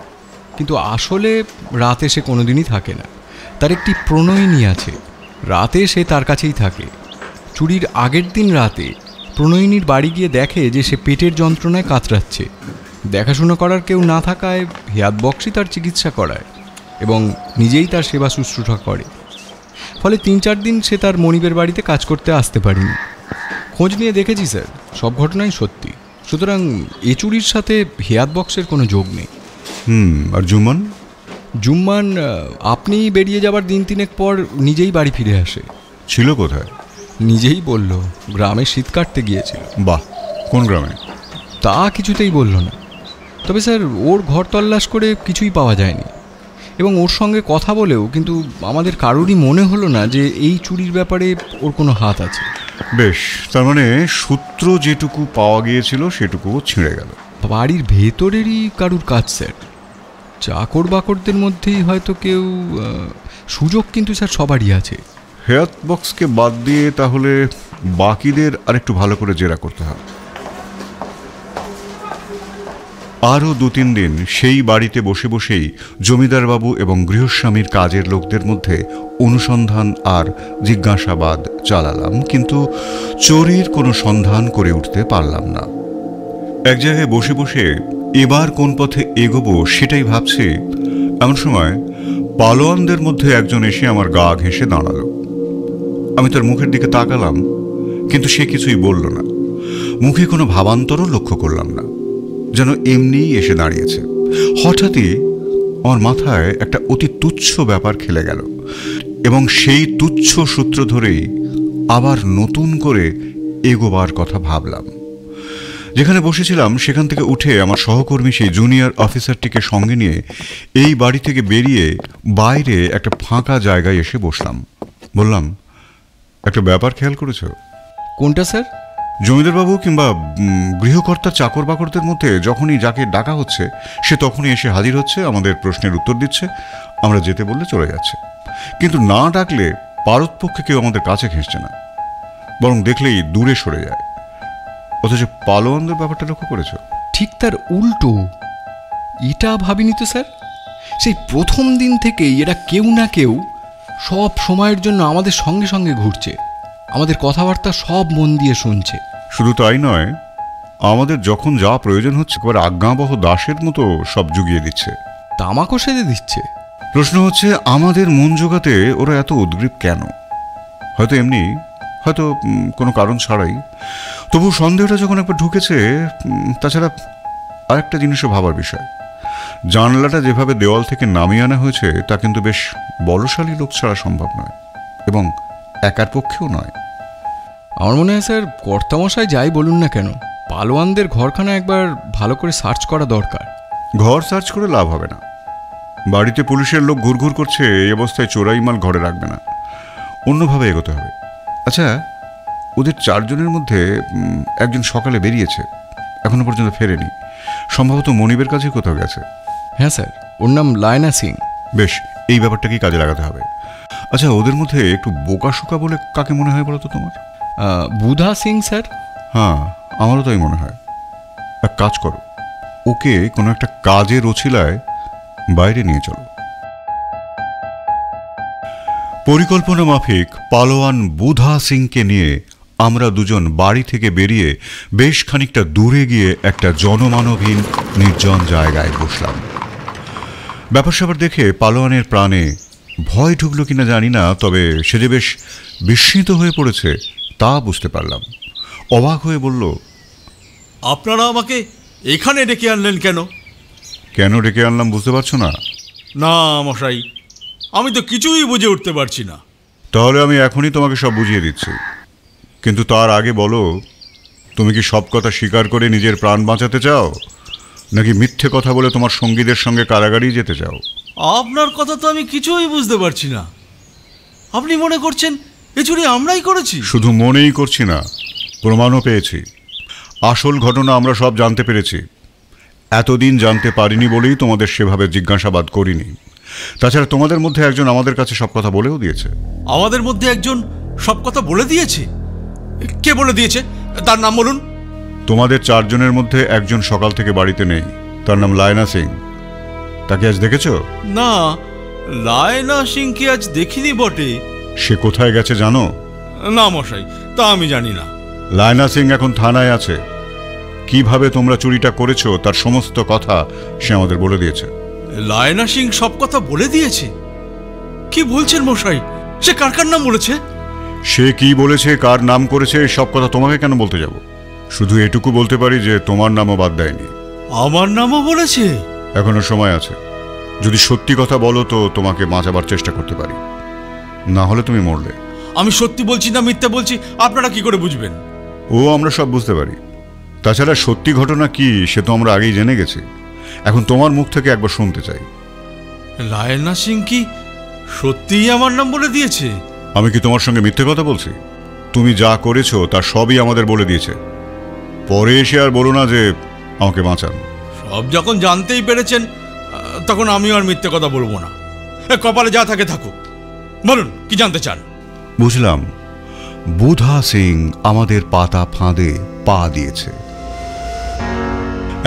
কিন্তু আসলে রাতে সে কোনোদিনই থাকে না। তার একটি প্রণয়িনী আছে, রাতে সে তার কাছেই থাকে। চুরির আগের দিন রাতে প্রণয়িনীর বাড়ি গিয়ে দেখে যে সে পেটের যন্ত্রণায় কাতরাচ্ছে। দেখাশোনা করার কেউ না থাকায় হেয়াত বক্সই তার চিকিৎসা করায় এবং নিজেই তার সেবা শুশ্রূষা করে। ফলে 3-4 দিন সে তার মনিবের বাড়িতে কাজ করতে আসতে পারেনি। খোঁজ নিয়ে দেখেছি স্যার, সব ঘটনাই সত্যি। সুতরাং এ চুরির সাথে হেয়াত বক্সের কোনো যোগ নেই। আর জুম্মান? জুম্মান আপনি বেরিয়ে যাবার 3-3 পর নিজেই বাড়ি ফিরে আসে। ছিল কোথায়? নিজেই বলল গ্রামে শীত কাটতে গিয়েছিল। বাহ, কোন গ্রামে? তা কিছুতেই বলল না। তবে স্যার, ওর ঘর তল্লাশ করে কিছুই পাওয়া যায়নি, এবং ওর সঙ্গে কথা বলেও কিন্তু আমাদের কারোরই মনে হলো না যে এই চুরির ব্যাপারে ওর কোনো হাত আছে। বেশ, তার মানে সূত্র যেটুকু পাওয়া গিয়েছিল সেটুকুও ছিঁড়ে গেল। বাড়ির ভেতরেরই কারুর কাজ স্যার, চাকর বাকরদের মধ্যেই হয়তো কেউ। সুযোগ কিন্তু স্যার সবারই আছে। হেয়াত বক্সকে বাদ দিয়ে তাহলে বাকিদের আরেকটু ভালো করে জেরা করতে হবে। আরও 2-3 দিন সেই বাড়িতে বসে বসেই জমিদারবাবু এবং গৃহস্বামীর কাজের লোকদের মধ্যে অনুসন্ধান আর জিজ্ঞাসাবাদ চালালাম, কিন্তু চোরের কোনো সন্ধান করে উঠতে পারলাম না। এক জায়গায় বসে বসে এবার কোন পথে এগোবো সেটাই ভাবছি, এমন সময় পালোয়ানদের মধ্যে একজন এসে আমার গা ঘেঁষে দাঁড়ালো। আমি তার মুখের দিকে তাকালাম, কিন্তু সে কিছুই বলল না। মুখে কোনো ভাবান্তরও লক্ষ্য করলাম না, যেন এমনিই এসে দাঁড়িয়েছে। হঠাৎই আমার মাথায় একটা অতি তুচ্ছ ব্যাপার খেলে গেল, এবং সেই তুচ্ছ সূত্র ধরেই আবার নতুন করে এগোবার কথা ভাবলাম। যেখানে বসেছিলাম সেখান থেকে উঠে আমার সহকর্মী সেই জুনিয়র অফিসারটিকে সঙ্গে নিয়ে এই বাড়ি থেকে বেরিয়ে বাইরে একটা ফাঁকা জায়গায় এসে বসলাম। বললাম, একটা ব্যাপার খেয়াল করেছ? কোনটা স্যার? জমিদারবাবু কিংবা গৃহকর্তার চাকর বাকরদের মধ্যে যখনই যাকে ডাকা হচ্ছে সে তখনই এসে হাজির হচ্ছে, আমাদের প্রশ্নের উত্তর দিচ্ছে, আমরা যেতে বললে চলে যাচ্ছে। কিন্তু না ডাকলে পারতপক্ষে কেউ আমাদের কাছে ঘেঁষছে না, বরং দেখলেই দূরে সরে যায়। অথচ পালোয়ানদের ব্যাপারটা লক্ষ্য করেছ? ঠিক তার উল্টো। এটা ভাবিনি তো স্যার। সেই প্রথম দিন থেকেই এরা কেউ না কেউ সব সময়ের জন্য আমাদের সঙ্গে সঙ্গে ঘুরছে, আমাদের কথাবার্তা সব মন দিয়ে শুনছে। শুধু তাই নয়, আমাদের যখন যা প্রয়োজন হচ্ছে একবার আজ্ঞাবহ দাসের মতো সব জুগিয়ে দিচ্ছে, তামাকও সেজে দিচ্ছে। প্রশ্ন হচ্ছে, আমাদের মন জোগাতে ওরা এত উদ্গ্রীব কেন? হয়তো এমনি, হয়তো কোনো কারণ ছাড়াই। তবু সন্দেহটা যখন একবার ঢুকেছে, তাছাড়া আরেকটা জিনিসও ভাবার বিষয়, জানলাটা যেভাবে দেওয়াল থেকে নামিয়ে আনা হয়েছে তা কিন্তু বেশ বলশালী লোক ছাড়া সম্ভব নয়, এবং একার পক্ষেও নয়। আমার মনে হয় স্যার, কর্তামশাই যাই বলুন না কেন, পালোয়ানদের ঘরখানা একবার ভালো করে সার্চ করা দরকার। ঘর সার্চ করে লাভ হবে না। বাড়িতে পুলিশের লোক ঘুরঘুর করছে, এই অবস্থায় চোরাই মাল ঘরে রাখবে না, অন্যভাবে এগোতে হবে। আচ্ছা, ওদের 4 জনের মধ্যে একজন সকালে বেরিয়েছে, এখনো পর্যন্ত ফেরেনি। সম্ভবত মনিবের কাছে কোথাও গেছে। হ্যাঁ স্যার, ওর নাম লায়না সিং। বেশ, এই ব্যাপারটাকেই কাজে লাগাতে হবে। আচ্ছা, ওদের মধ্যে একটু বোকাশোকা বলে কাকে মনে হয় বলো তো তোমার? বুধা সিং স্যার। হ্যাঁ, আমারও তাই মনে হয়। এক কাজ করো, ওকে কোনো একটা কাজের ওছিলায় বাইরে নিয়ে চলো। পরিকল্পনা মাফিক পালোয়ান বুধা সিংকে নিয়ে আমরা দুজন বাড়ি থেকে বেরিয়ে বেশ খানিকটা দূরে গিয়ে একটা জনমানবহীন নির্জন জায়গায় বসলাম। ব্যাপার স্যাপার দেখে পালোয়ানের প্রাণে ভয় ঢুকলো কিনা জানি না, তবে সে যে বেশ বিস্মিত হয়ে পড়েছে তা বুঝতে পারলাম। অবাক হয়ে বলল, আপনারা আমাকে এখানে ডেকে আনলেন কেন? কেন ডেকে আনলাম বুঝতে পারছো না? না মশাই, আমি তো কিছুই বুঝে উঠতে পারছি না। তাহলে আমি এখনই তোমাকে সব বুঝিয়ে দিচ্ছি, কিন্তু তার আগে বলো, তুমি কি সব কথা স্বীকার করে নিজের প্রাণ বাঁচাতে চাও, নাকি মিথ্যে কথা বলে তোমার সঙ্গীদের সঙ্গে কারাগারেই যেতে চাও? আপনার কথা তো আমি কিছুই বুঝতে পারছি না। আপনি মনে করছেন এ চুরি আমরাই করেছি? শুধু মনেই করছি না, প্রমাণও পেয়েছি। আসল ঘটনা আমরা সব জানতে পেরেছি। এতদিন জানতে পারিনি বলেই তোমাদের সেভাবে জিজ্ঞাসাবাদ করিনি। তাছাড়া তোমাদের মধ্যে একজন আমাদের কাছে সব কথা বলেও দিয়েছে। আমাদের মধ্যে একজন সব কথা বলে দিয়েছে? কে বলে দিয়েছে? তার নাম বলুন। তোমাদের 4 জনের মধ্যে একজন সকাল থেকে বাড়িতে নেই, তার নাম লায়না সিং। তাকে আজ দেখেছো? না, লায়না সিংকে আজ দেখিনি বটে। সে কোথায় গেছে জানো? না মশাই, তা আমি জানি না। লায়না সিং এখন থানায় আছে। কিভাবে তোমরা চুরিটা করেছো তার সমস্ত কথা সে আমাদের বলে দিয়েছে। লায়না সিং সব কথা বলে দিয়েছে? কি বলছেন মশাই? সে কার কার নাম বলেছে? সে কি বলেছে, কার নাম করেছে, সব কথা তোমাকে কেন বলতে যাব? শুধু এটুকু বলতে পারি যে তোমার নামও বাদ দেয়নি। আমার নামও বলেছে? এখনো সময় আছে। যদি সত্যি কথা বলো তো তোমাকে বাঁচাবার চেষ্টা করতে পারি, না হলে তুমি মরলে। আমি সত্যি বলছি না মিথ্যা বলছি আপনারা কি করে বুঝবেন? ও আমরা সব বুঝতে পারি। তাছাড়া সত্যি ঘটনা কি সে তো আমরা আগেই জেনে গেছি। এখন তোমার মুখ থেকে একবার শুনতে চাই। লায়না সিং কি সত্যিই আমার নাম বলে দিয়েছে? আমি কি তোমার সঙ্গে মিথ্যে কথা বলছি? তুমি যা করেছো তার সবই আমাদের বলে দিয়েছে। পরে এসে আর বলো না যে আমাকে বাঁচান। সব যখন জানতেই পেরেছেন তখন আমিও আর মিথ্যে কথা বলবো না। কপালে যা থাকে থাকুক, বলুন কি জানতে চান? বুঝলাম, বুধা সিং আমাদের পাতা ফাঁদে পা দিয়েছে।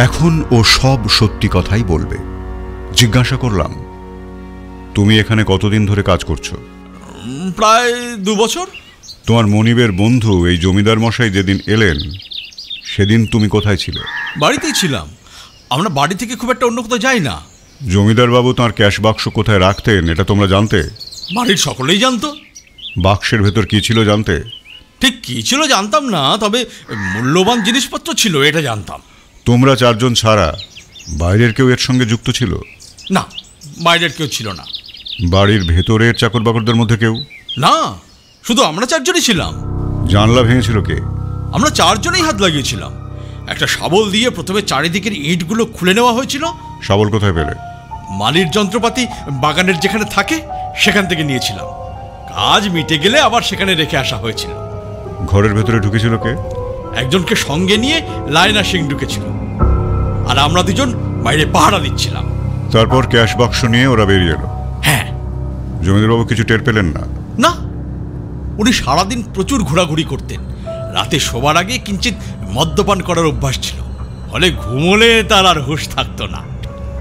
এখন ও সব সত্যি কথাই বলবে। জিজ্ঞাসা করলাম, তুমি এখানে কতদিন ধরে কাজ করছো? প্রায় 2 বছর। তোমার মনিবের বন্ধু এই জমিদার মশাই যেদিন এলেন সেদিন তুমি কোথায় ছিলে? বাড়িতেই ছিলাম। আমরা বাড়ি থেকে খুব একটা অন্য কোথাও যাই না। জমিদার বাবু তাঁর ক্যাশ বাক্স কোথায় রাখতেন এটা তোমরা জানতে? বাড়ির সকলেই জানতো। বাক্সের ভেতর কি ছিল জানতে? ঠিক কি ছিল জানতাম না, তবে মূল্যবান জিনিসপত্র ছিল এটা জানতাম। তোমরা 4 জন ছাড়া বাইরের কেউ এর সঙ্গে যুক্ত ছিল? না, বাইরের কেউ ছিল না। বাড়ির ভেতরের চাকর বাকরদের মধ্যে কেউ? না, শুধু আমরা 4 জনই ছিলাম। জানলা ভেঙেছিল কে? আমরা 4 জনেই হাত লাগিয়েছিলাম। একটা শাবল দিয়ে প্রথমে চারিদিকের ইঁটগুলো খুলে নেওয়া হয়েছিল। শাবল কোথায় পেলে? মালির যন্ত্রপাতি বাগানের যেখানে থাকে সেখান থেকে নিয়েছিলাম। কাজ মিটে গেলে আবার সেখানে রেখে আসা হয়েছিল। ঘরের ভেতরে ঢুকেছিল কে? একজনকে সঙ্গে নিয়ে লায়না সিং ঢুকেছিল, আর আমরা 2 জন বাইরে পাহারা দিচ্ছিলাম। তারপর ক্যাশ বাক্স নিয়ে ওরা বেরিয়ে এলো? হ্যাঁ। জমিদারবাবু কিছু টের পেলেন না? না, উনি সারাদিন প্রচুর ঘোরাঘুরি করতেন। রাতে শোবার আগে কিঞ্চিত মদ্যপান করার অভ্যাস ছিল, ফলে ঘুমোলে তার আর হুঁশ থাকতো না।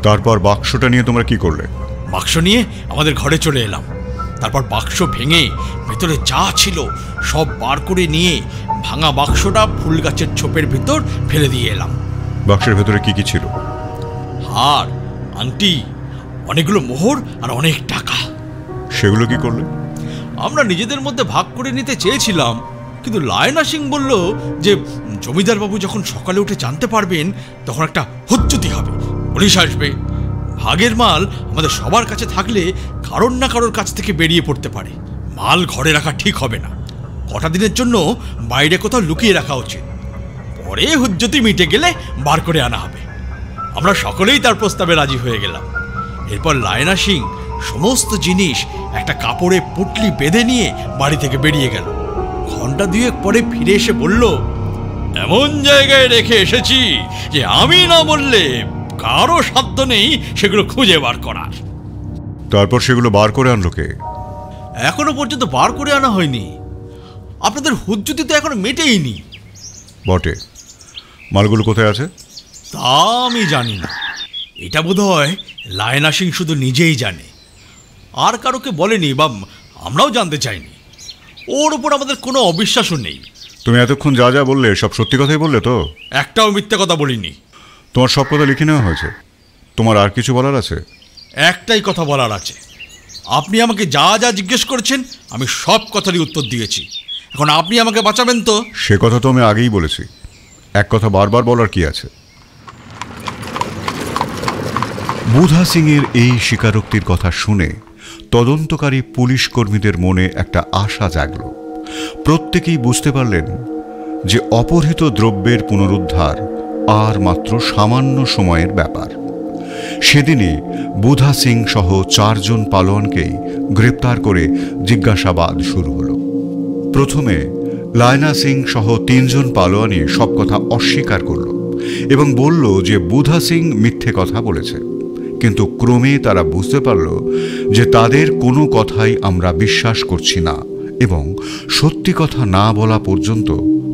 তারপর বাক্সটা নিয়ে তোমরা কি করলে? বাক্স নিয়ে আমাদের ঘরে চলে এলাম। তারপর বাক্স ভেঙে ভেতরে যা ছিল সব বার করে নিয়ে ভাঙা বাক্সটা ফুল গাছের ছোপের ভেতর ফেলে দিয়ে এলাম। বাক্সের ভেতরে কি কি ছিল? হার, আংটি, অনেকগুলো মোহর আর অনেক টাকা। সেগুলো কি করলে? আমরা নিজেদের মধ্যে ভাগ করে নিতে চেয়েছিলাম, কিন্তু লায়না সিং বলল যে জমিদার বাবু যখন সকালে উঠে জানতে পারবেন তখন একটা হুজ্জুতি হবে, পুলিশ আসবে। ভাগের মাল আমাদের সবার কাছে থাকলে কারোর না কারোর কাছ থেকে বেরিয়ে পড়তে পারে। মাল ঘরে রাখা ঠিক হবে না, কটা দিনের জন্য বাইরে কোথাও লুকিয়ে রাখা উচিত। পরে হুজ্জতি মিটে গেলে বার করে আনা হবে। আমরা সকলেই তার প্রস্তাবে রাজি হয়ে গেলাম। এরপর লায়না সিং সমস্ত জিনিস একটা কাপড়ে পুটলি বেঁধে নিয়ে বাড়ি থেকে বেরিয়ে গেল। ঘন্টা 2 পরে ফিরে এসে বলল, এমন জায়গায় রেখে এসেছি যে আমি না বললে কারো সাধ্য নেই সেগুলো খুঁজে বার করার। তারপর সেগুলো বার করে আনলো কে? এখনো পর্যন্ত বার করে আনা হয়নি। আপনাদের হুজ্জুতি তো এখনো মেটেইনি। বটে, মালগুলো কোথায় আছে? তা আমি জানি না। এটা বোধহয় লায়না সিং শুধু নিজেই জানে, আর কারোকে বলেনি, বা আমরাও জানতে চাইনি। ওর উপর আমাদের কোনো অবিশ্বাসও নেই। তুমি এতক্ষণ যা যা বললে সব সত্যি কথাই বললে তো? একটাও মিথ্যে কথা বলিনি। তোমার সব কথা লিখে নেওয়া হয়েছে। তোমার আর কিছু বলার আছে? একটাই কথা বলার আছে। আপনি আমাকে যা যা জিজ্ঞেস করেছেন আমি সব কথারই উত্তর দিয়েছি। এখন আপনি আমাকে বাঁচাবেন তো? সে কথা তো আমি আগেই বলেছি। এক কথা বারবার বলার কি আছে? বুধা সিংয়ের এই স্বীকারোক্তির কথা শুনে তদন্তকারী পুলিশ কর্মীদের মনে একটা আশা জাগল। প্রত্যেকেই বুঝতে পারলেন যে অপহৃত দ্রব্যের পুনরুদ্ধার আর মাত্র সামান্য সময়ের ব্যাপার। সেদিনই বুধা সিং সহ 4 জন পালোয়ানকেই গ্রেপ্তার করে জিজ্ঞাসাবাদ শুরু হলো। প্রথমে লায়না সিং সহ 3 জন পালোয়ানই সব কথা অস্বীকার করল এবং বলল যে বুধা সিং মিথ্যে কথা বলেছে। কিন্তু ক্রমে তারা বুঝতে পারল যে তাদের কোনো কথাই আমরা বিশ্বাস করছি না এবং সত্যি কথা না বলা পর্যন্ত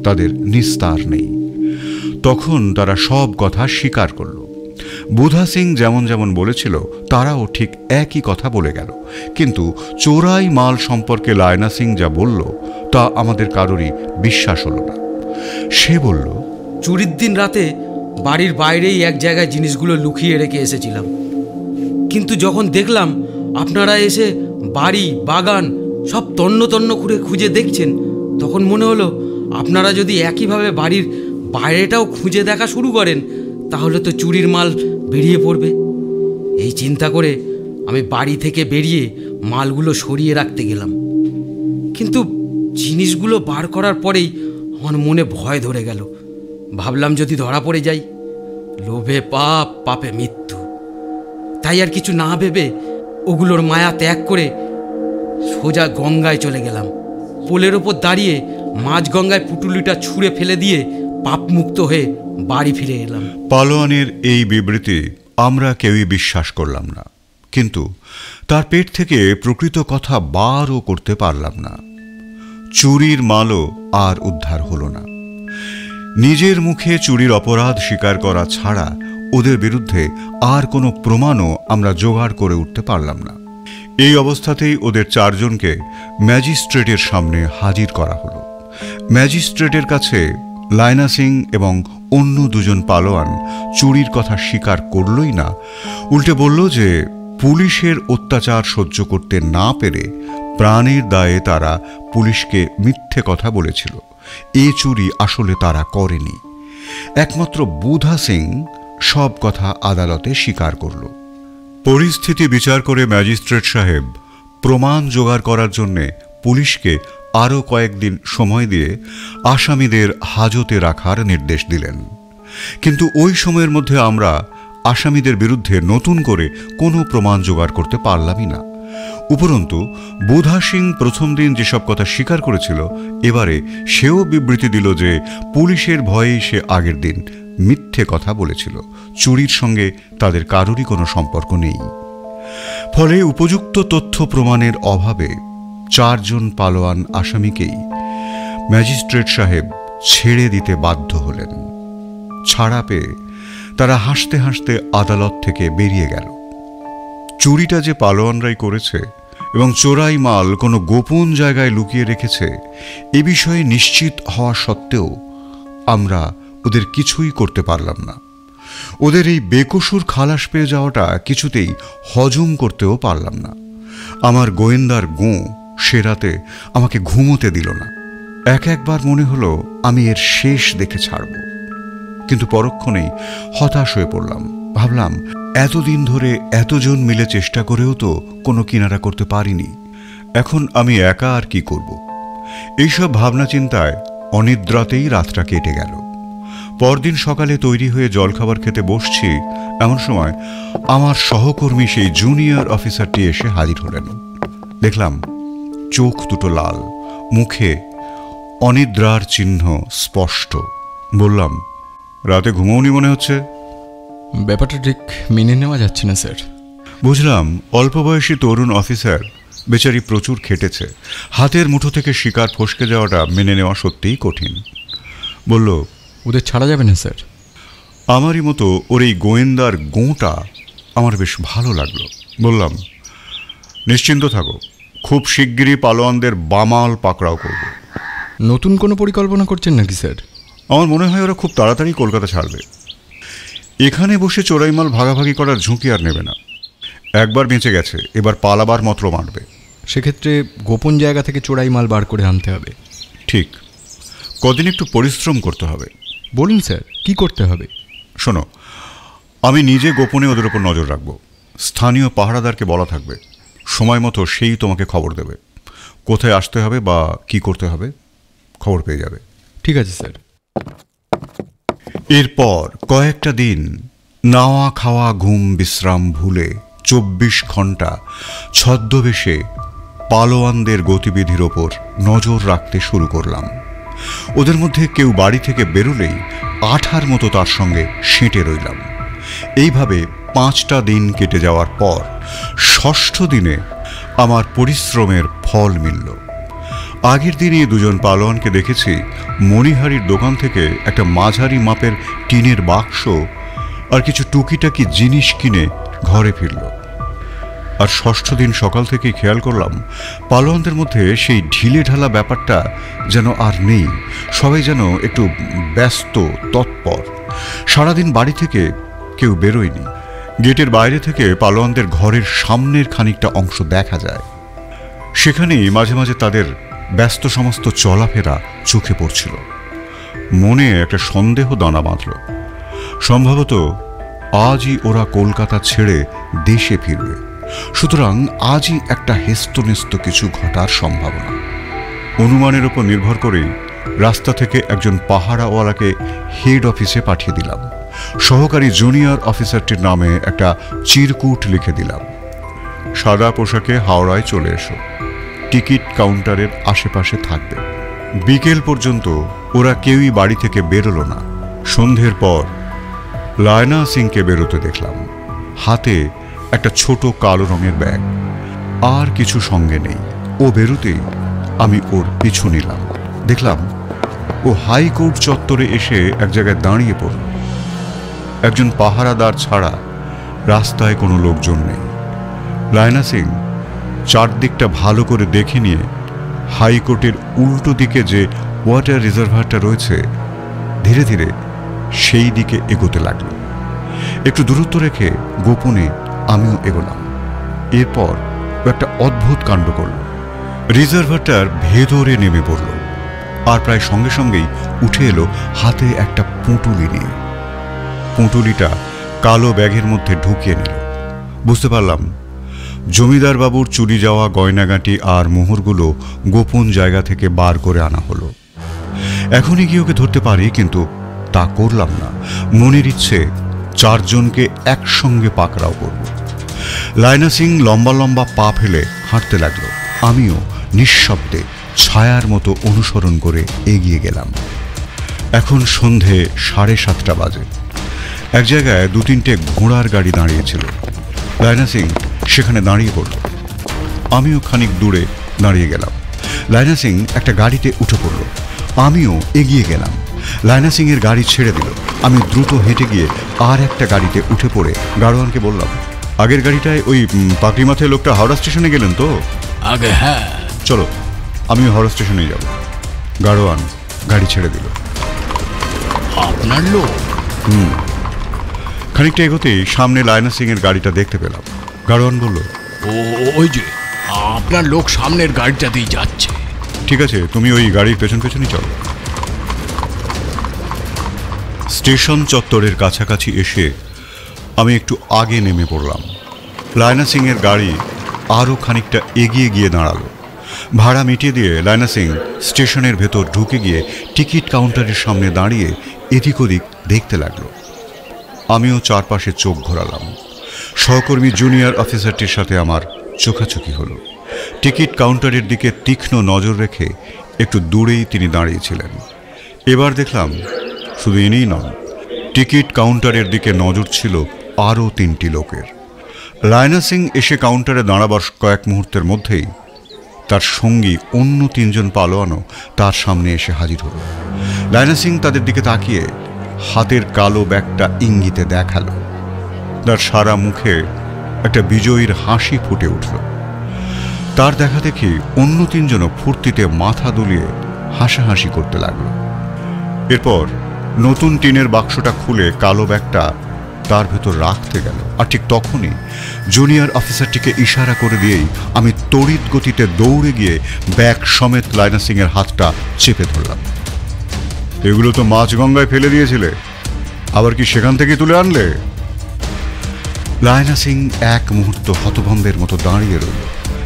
তাদের নিস্তার নেই। তখন তারা সব কথা স্বীকার করল। বুধা সিং যেমন যেমন বলেছিল তারাও ঠিক একই কথা বলে গেল। কিন্তু চোরাই মাল সম্পর্কে লায়না সিং যা বলল তা আমাদের কারোরই বিশ্বাস হলো না। সে বলল, চুরির দিন রাতে বাড়ির বাইরেই এক জায়গায় জিনিসগুলো লুকিয়ে রেখে এসেছিলাম, কিন্তু যখন দেখলাম আপনারা এসে বাড়ি বাগান সব তন্ন তন্ন করে খুঁজে দেখছেন, তখন মনে হলো আপনারা যদি একইভাবে বাড়ির বাইরেটাও খুঁজে দেখা শুরু করেন তাহলে তো চুরির মাল বেরিয়ে পড়বে। এই চিন্তা করে আমি বাড়ি থেকে বেরিয়ে মালগুলো সরিয়ে রাখতে গেলাম, কিন্তু জিনিসগুলো বার করার পরেই আমার মনে ভয় ধরে গেল। ভাবলাম যদি ধরা পড়ে যাই, লোভে পাপ পাপে মৃত্যু। তাই আর কিছু না ভেবে ওগুলোর মায়া ত্যাগ করে সোজা গঙ্গায় চলে গেলাম। পোলের ওপর দাঁড়িয়ে মাঝ গঙ্গায় পুটুলিটা ছুঁড়ে ফেলে দিয়ে পাপমুক্ত হয়ে বাড়ি ফিরে এলাম। পালোয়ানের এই বিবৃতি আমরা কেউই বিশ্বাস করলাম না, কিন্তু তার পেট থেকে প্রকৃত কথা বারও করতে পারলাম না। চুরির মালও আর উদ্ধার হলো না। নিজের মুখে চুরির অপরাধ স্বীকার করা ছাড়া ওদের বিরুদ্ধে আর কোনো প্রমাণও আমরা জোগাড় করে উঠতে পারলাম না। এই অবস্থাতেই ওদের 4 জনকে ম্যাজিস্ট্রেটের সামনে হাজির করা হলো। ম্যাজিস্ট্রেটের কাছে লায়না সিং এবং অন্য 2 জন পালোয়ান চুরির কথা স্বীকার করলই না, উল্টে বলল যে পুলিশের অত্যাচার সহ্য করতে না পেরে প্রাণের দায়ে তারা পুলিশকে মিথ্যে কথা বলেছিল। এ চুরি আসলে তারা করেনি। একমাত্র বুধা সিং সব কথা আদালতে স্বীকার করল। পরিস্থিতি বিচার করে ম্যাজিস্ট্রেট সাহেব প্রমাণ জোগাড় করার জন্যে পুলিশকে আরও কয়েকদিন সময় দিয়ে আসামিদের হাজতে রাখার নির্দেশ দিলেন। কিন্তু ওই সময়ের মধ্যে আমরা আসামিদের বিরুদ্ধে নতুন করে কোনো প্রমাণ জোগাড় করতে পারলামই না। উপরন্তু বুধা সিং প্রথম দিন যেসব কথা স্বীকার করেছিল, এবারে সেও বিবৃতি দিল যে পুলিশের ভয়েই সে আগের দিন মিথ্যে কথা বলেছিল। চুরির সঙ্গে তাদের কারোরই কোনো সম্পর্ক নেই। ফলে উপযুক্ত তথ্য প্রমাণের অভাবে 4 জন পালোয়ান আসামিকেই ম্যাজিস্ট্রেট সাহেব ছেড়ে দিতে বাধ্য হলেন। ছাড়া পেয়ে তারা হাসতে হাসতে আদালত থেকে বেরিয়ে গেল। চুরিটা যে পালোয়ানরাই করেছে এবং চোরাই মাল কোনো গোপন জায়গায় লুকিয়ে রেখেছে, এ বিষয়ে নিশ্চিত হওয়া সত্ত্বেও আমরা ওদের কিছুই করতে পারলাম না। ওদের এই বেকসুর খালাস পেয়ে যাওয়াটা কিছুতেই হজম করতেও পারলাম না। আমার গোয়েন্দার গোঁ সে রাতে আমাকে ঘুমোতে দিল না। একবার মনে হলো আমি এর শেষ দেখে ছাড়ব, কিন্তু পরক্ষণেই হতাশ হয়ে পড়লাম। ভাবলাম, এতদিন ধরে এতজন মিলে চেষ্টা করেও তো কোনো কিনারা করতে পারিনি, এখন আমি একা আর কি করব। এইসব ভাবনা চিন্তায় অনিদ্রাতেই রাতটা কেটে গেল। পরদিন সকালে তৈরি হয়ে জলখাবার খেতে বসছি, এমন সময় আমার সহকর্মী সেই জুনিয়র অফিসারটি এসে হাজির হলেন। দেখলাম চোখ দুটো লাল, মুখে অনিদ্রার চিহ্ন স্পষ্ট। বললাম, রাতে ঘুমোওনি মনে হচ্ছে। ব্যাপারটা ঠিক মেনে নেওয়া যাচ্ছে না স্যার। বুঝলাম অল্প বয়সী তরুণ অফিসার বেচারি প্রচুর খেটেছে। হাতের মুঠো থেকে শিকার ফসকে যাওয়াটা মেনে নেওয়া সত্যিই কঠিন। বলল, ওদের ছাড়া যাবে না স্যার। আমারই মতো ওর এই গোয়েন্দার গোঁটা আমার বেশ ভালো লাগলো। বললাম, নিশ্চিন্ত থাকো, খুব শিগগিরই পালোয়ানদের বামাল পাকড়াও করব। নতুন কোনো পরিকল্পনা করছেন নাকি স্যার? আমার মনে হয় ওরা খুব তাড়াতাড়ি কলকাতা ছাড়বে। এখানে বসে চোরাই মাল ভাগাভাগি করার ঝুঁকি আর নেবে না। একবার বেঁচে গেছে, এবার পালাবার মন্ত্র মারবে। সেক্ষেত্রে গোপন জায়গা থেকে চোরাই মাল বার করে আনতে হবে। ঠিক, কদিন একটু পরিশ্রম করতে হবে। বলুন স্যার, কি করতে হবে? শোনো, আমি নিজে গোপনে ওদের ওপর নজর রাখব। স্থানীয় পাহারাদারকে বলা থাকবে, সময় মতো সেই তোমাকে খবর দেবে। কোথায় আসতে হবে বা কি করতে হবে খবর পেয়ে যাবে। ঠিক আছে স্যার। এরপর কয়েকটা দিন নাওয়া খাওয়া ঘুম বিশ্রাম ভুলে 24 ঘন্টা ছদ্মবেশে পালোয়ানদের গতিবিধির ওপর নজর রাখতে শুরু করলাম। ওদের মধ্যে কেউ বাড়ি থেকে বেরোলেই আঠার মতো তার সঙ্গে সেঁটে রইলাম। এইভাবে 5টা দিন কেটে যাওয়ার পর 6ষ্ঠ দিনে আমার পরিশ্রমের ফল মিলল। আগের দিনই 2 জন পালোয়ানকে দেখেছি মণিহারির দোকান থেকে একটা মাঝারি মাপের টিনের বাক্স আর কিছু টুকিটাকি জিনিস কিনে ঘরে ফিরল। আর 6ষ্ঠ দিন সকাল থেকেই খেয়াল করলাম পালোয়ানদের মধ্যে সেই ঢিলে ঢালা ব্যাপারটা যেন আর নেই। সবাই যেন একটু ব্যস্ত, তৎপর। সারাদিন বাড়ি থেকে কেউ বেরোয়নি। গেটের বাইরে থেকে পালোয়ানদের ঘরের সামনের খানিকটা অংশ দেখা যায়। সেখানেই মাঝে মাঝে তাদের ব্যস্ত সমস্ত চলাফেরা চোখে পড়ছিল। মনে একটা সন্দেহ দানা বাঁধল। সম্ভবত আজই ওরা কলকাতা ছেড়ে দেশে ফিরবে। সুতরাং আজই একটা হেস্তনেস্ত কিছু ঘটার সম্ভাবনা। অনুমানের উপর নির্ভর করেই রাস্তা থেকে একজন পাহারাওয়ালাকে হেড অফিসে পাঠিয়ে দিলাম। সহকারী জুনিয়র অফিসারটির নামে একটা চিরকুট লিখে দিলাম, সাদা পোশাকে হাওড়ায় চলে এসো, টিকিট কাউন্টারের আশেপাশে থাকবে। বিকেল পর্যন্ত ওরা কেউই বাড়ি থেকে বেরোলো না। সন্ধ্যের পর লায়না সিংকে বেরোতে দেখলাম, হাতে একটা ছোট কালো রঙের ব্যাগ, আর কিছু সঙ্গে নেই। ও বেরোতেই আমি ওর পিছু নিলাম। দেখলাম ও হাইকোর্ট চত্বরে এসে এক জায়গায় দাঁড়িয়ে পড়ল। একজন পাহারাদার ছাড়া রাস্তায় কোনো লোকজন নেই। লায়না সিং চারদিকটা ভালো করে দেখে নিয়ে হাইকোর্টের উল্টো দিকে যে ওয়াটার রিজার্ভারটা রয়েছে ধীরে ধীরে সেই দিকে এগোতে লাগলো। একটু দূরত্ব রেখে গোপনে আমিও এগোলাম। এরপর একটা অদ্ভুত কাণ্ড করল। রিজার্ভারটার ভেতরে নেমে পড়ল, আর প্রায় সঙ্গে সঙ্গেই উঠে এলো হাতে একটা পুঁটুলি নিয়ে। পুঁটুলিটা কালো ব্যাগের মধ্যে ঢুকিয়ে নিল। বুঝতে পারলাম জমিদার বাবুর চুরি যাওয়া গয়নাগাঁটি আর মোহরগুলো গোপন জায়গা থেকে বার করে আনা হলো। এখনই গিয়ে ওকে ধরতে পারি, কিন্তু তা করলাম না। মনের ইচ্ছে চারজনকে একসঙ্গে পাকড়াও করব। লায়না সিং লম্বা লম্বা পা ফেলে হাঁটতে লাগলো। আমিও নিঃশব্দে ছায়ার মতো অনুসরণ করে এগিয়ে গেলাম। এখন সন্ধে 7:30 বাজে। এক জায়গায় 2-3টে ঘোড়ার গাড়ি দাঁড়িয়েছিল। লায়না সিং সেখানে দাঁড়িয়ে পড়ল। আমিও খানিক দূরে দাঁড়িয়ে গেলাম। লায়না সিং একটা গাড়িতে উঠে পড়ল। আমিও এগিয়ে গেলাম। লায়না সিং এর গাড়ি ছেড়ে দিল। আমি দ্রুত হেঁটে গিয়ে আর একটা গাড়িতে উঠে পড়ে গাড়োয়ানকে বললাম, আগের গাড়িটায় ওই পাকড়ি মাথায় লোকটা হাওড়া স্টেশনে গেলেন তো? আগে হ্যাঁ। চলো আমিও হাওড়া স্টেশনে যাব। গাড়োয়ান গাড়ি ছেড়ে দিল। আপনার লোক? খানিকটা এগোতেই সামনে লায়না সিং এর গাড়িটা দেখতে পেলাম। গাড়োয়ান বলল, ওই যে আপনার লোক সামনের গাড়িটা দিয়ে যাচ্ছে। ঠিক আছে, তুমি ওই গাড়ির পেছন পেছনই চলো। স্টেশন চত্বরের কাছাকাছি এসে আমি একটু আগে নেমে পড়লাম। লায়না সিং এর গাড়ি আরও খানিকটা এগিয়ে গিয়ে দাঁড়ালো। ভাড়া মিটিয়ে দিয়ে লায়না সিং স্টেশনের ভেতর ঢুকে গিয়ে টিকিট কাউন্টারের সামনে দাঁড়িয়ে এদিক ওদিক দেখতে লাগলো। আমিও চারপাশে চোখ ঘোরালাম। সহকর্মী জুনিয়র অফিসারটির সাথে আমার চোখাচোখি হলো। টিকিট কাউন্টারের দিকে তীক্ষ্ণ নজর রেখে একটু দূরেই তিনি দাঁড়িয়েছিলেন। এবার দেখলাম শুধু ইনিই নন, টিকিট কাউন্টারের দিকে নজর ছিল আরও 3টি লোকের। লায়না সিং এসে কাউন্টারে দাঁড়াবার কয়েক মুহূর্তের মধ্যেই তার সঙ্গী অন্য 3জন পালোয়ানও তার সামনে এসে হাজির হল। লায়না সিং তাদের দিকে তাকিয়ে হাতের কালো ব্যাগটা ইঙ্গিতে দেখালো। তার সারা মুখে একটা বিজয়ীর হাসি ফুটে উঠল। তার দেখা দেখি অন্য 3জনও ফুর্তিতে মাথা দুলিয়ে হাসাহাসি করতে লাগল। এরপর নতুন টিনের বাক্সটা খুলে কালো ব্যাগটা তার ভেতর রাখতে গেল। আর ঠিক তখনই জুনিয়র অফিসারটিকে ইশারা করে দিয়েই আমি তড়িৎ গতিতে দৌড়ে গিয়ে ব্যাগ সমেত লায়না সিং এর হাতটা চেপে ধরলাম। এগুলো তো মাছগঙ্গায় ফেলে দিয়েছিলে, আবার কি সেখান থেকে তুলে আনলে? লায়না সিং এক মুহূর্ত হতভম্বের মতো দাঁড়িয়ে রইল।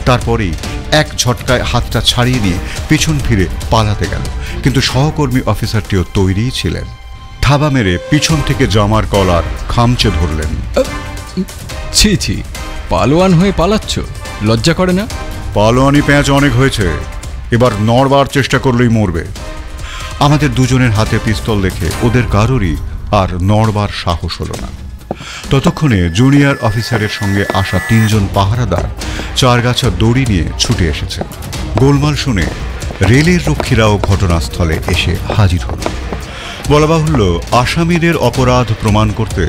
তারপরেই এক ঝটকায় হাতটা ছাড়িয়ে নিয়ে পিছন ফিরে পালাতে গেল। কিন্তু সহকর্মী অফিসারটিও তৈরিই ছিলেন। থাবা মেরে পিছন থেকে জামার কলার খামচে ধরলেন। ছি ছি, পালোয়ান হয়ে পালাচ্ছ, লজ্জা করে না? পালোয়ানি প্যাঁচ অনেক হয়েছে, এবার নড়বার চেষ্টা করলেই মরবে। আমাদের দুজনের হাতে পিস্তল দেখে ওদের কারোরই আর নড়বার সাহস হলো না। ততক্ষণে জুনিয়র অফিসারের সঙ্গে আসা 3জন পাহারাদার 4 গাছা দড়ি নিয়ে ছুটে এসেছে। গোলমাল শুনে রেলের রক্ষীরাও ঘটনাস্থলে এসে হাজির হল। বলা বাহুল্য, আসামিদের অপরাধ প্রমাণ করতে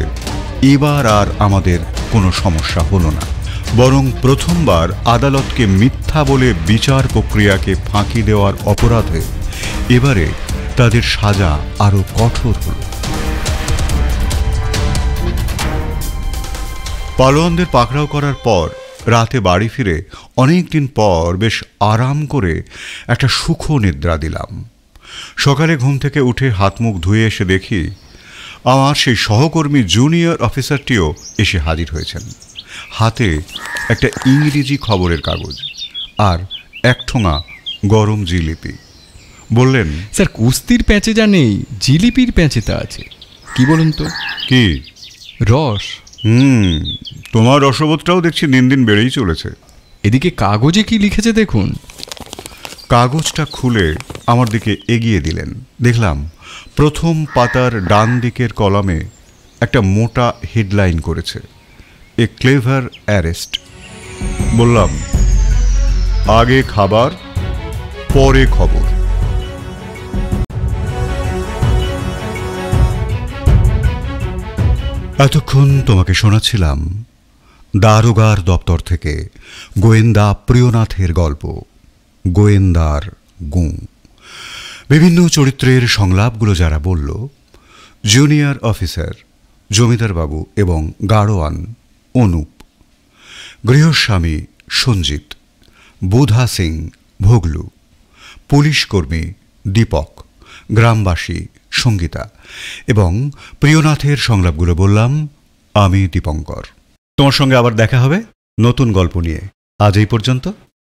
এবার আর আমাদের কোনো সমস্যা হলো না, বরং প্রথমবার আদালতকে মিথ্যা বলে বিচার প্রক্রিয়াকে ফাঁকি দেওয়ার অপরাধে এবারে তাদের সাজা আরো কঠোর হল। পালোয়ানদের পাকড়াও করার পর রাতে বাড়ি ফিরে অনেকদিন পর বেশ আরাম করে একটা সুখ নিদ্রা দিলাম। সকালে ঘুম থেকে উঠে হাত মুখ ধুয়ে এসে দেখি আমার সেই সহকর্মী জুনিয়র অফিসারটিও এসে হাজির হয়েছেন। হাতে একটা ইংরেজি খবরের কাগজ আর এক ঠোঙা গরম জিলিপি। বললেন, স্যার, কুস্তির প্যাঁচে যা নেই জিলিপির প্যাঁচে তা আছে। কি বলুন তো? কি? রস। তোমার রসবোধটাও দেখছি দিন দিন বেড়েই চলেছে। এদিকে কাগজে কি লিখেছে দেখুন। কাগজটা খুলে আমার দিকে এগিয়ে দিলেন। দেখলাম প্রথম পাতার ডান দিকের কলামে একটা মোটা হেডলাইন করেছে, এ ক্লেভার অ্যারেস্ট। বললাম, আগে খাবার পরে খবর। এতক্ষণ তোমাকে শোনাচ্ছিলাম দারোগার দপ্তর থেকে গোয়েন্দা প্রিয়নাথের গল্প গোয়েন্দার গুঁ। বিভিন্ন চরিত্রের সংলাপগুলো যারা বলল, জুনিয়র অফিসার জমিদারবাবু এবং গাড়োয়ান অনুপ, গৃহস্বামী সঞ্জিত, বুধা সিং ভোগলু, পুলিশ কর্মী দীপক, গ্রামবাসী সঙ্গীতা এবং প্রিয়নাথের সংলাপগুলো বললাম আমি দীপঙ্কর। তোমার সঙ্গে আবার দেখা হবে নতুন গল্প নিয়ে। আজ এই পর্যন্ত।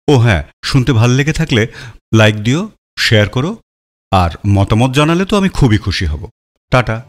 ও হ্যাঁ, শুনতে ভালো লেগে থাকলে লাইক দিও, শেয়ার করো, আর মতামত জানালে তো আমি খুবই খুশি হব। টাটা।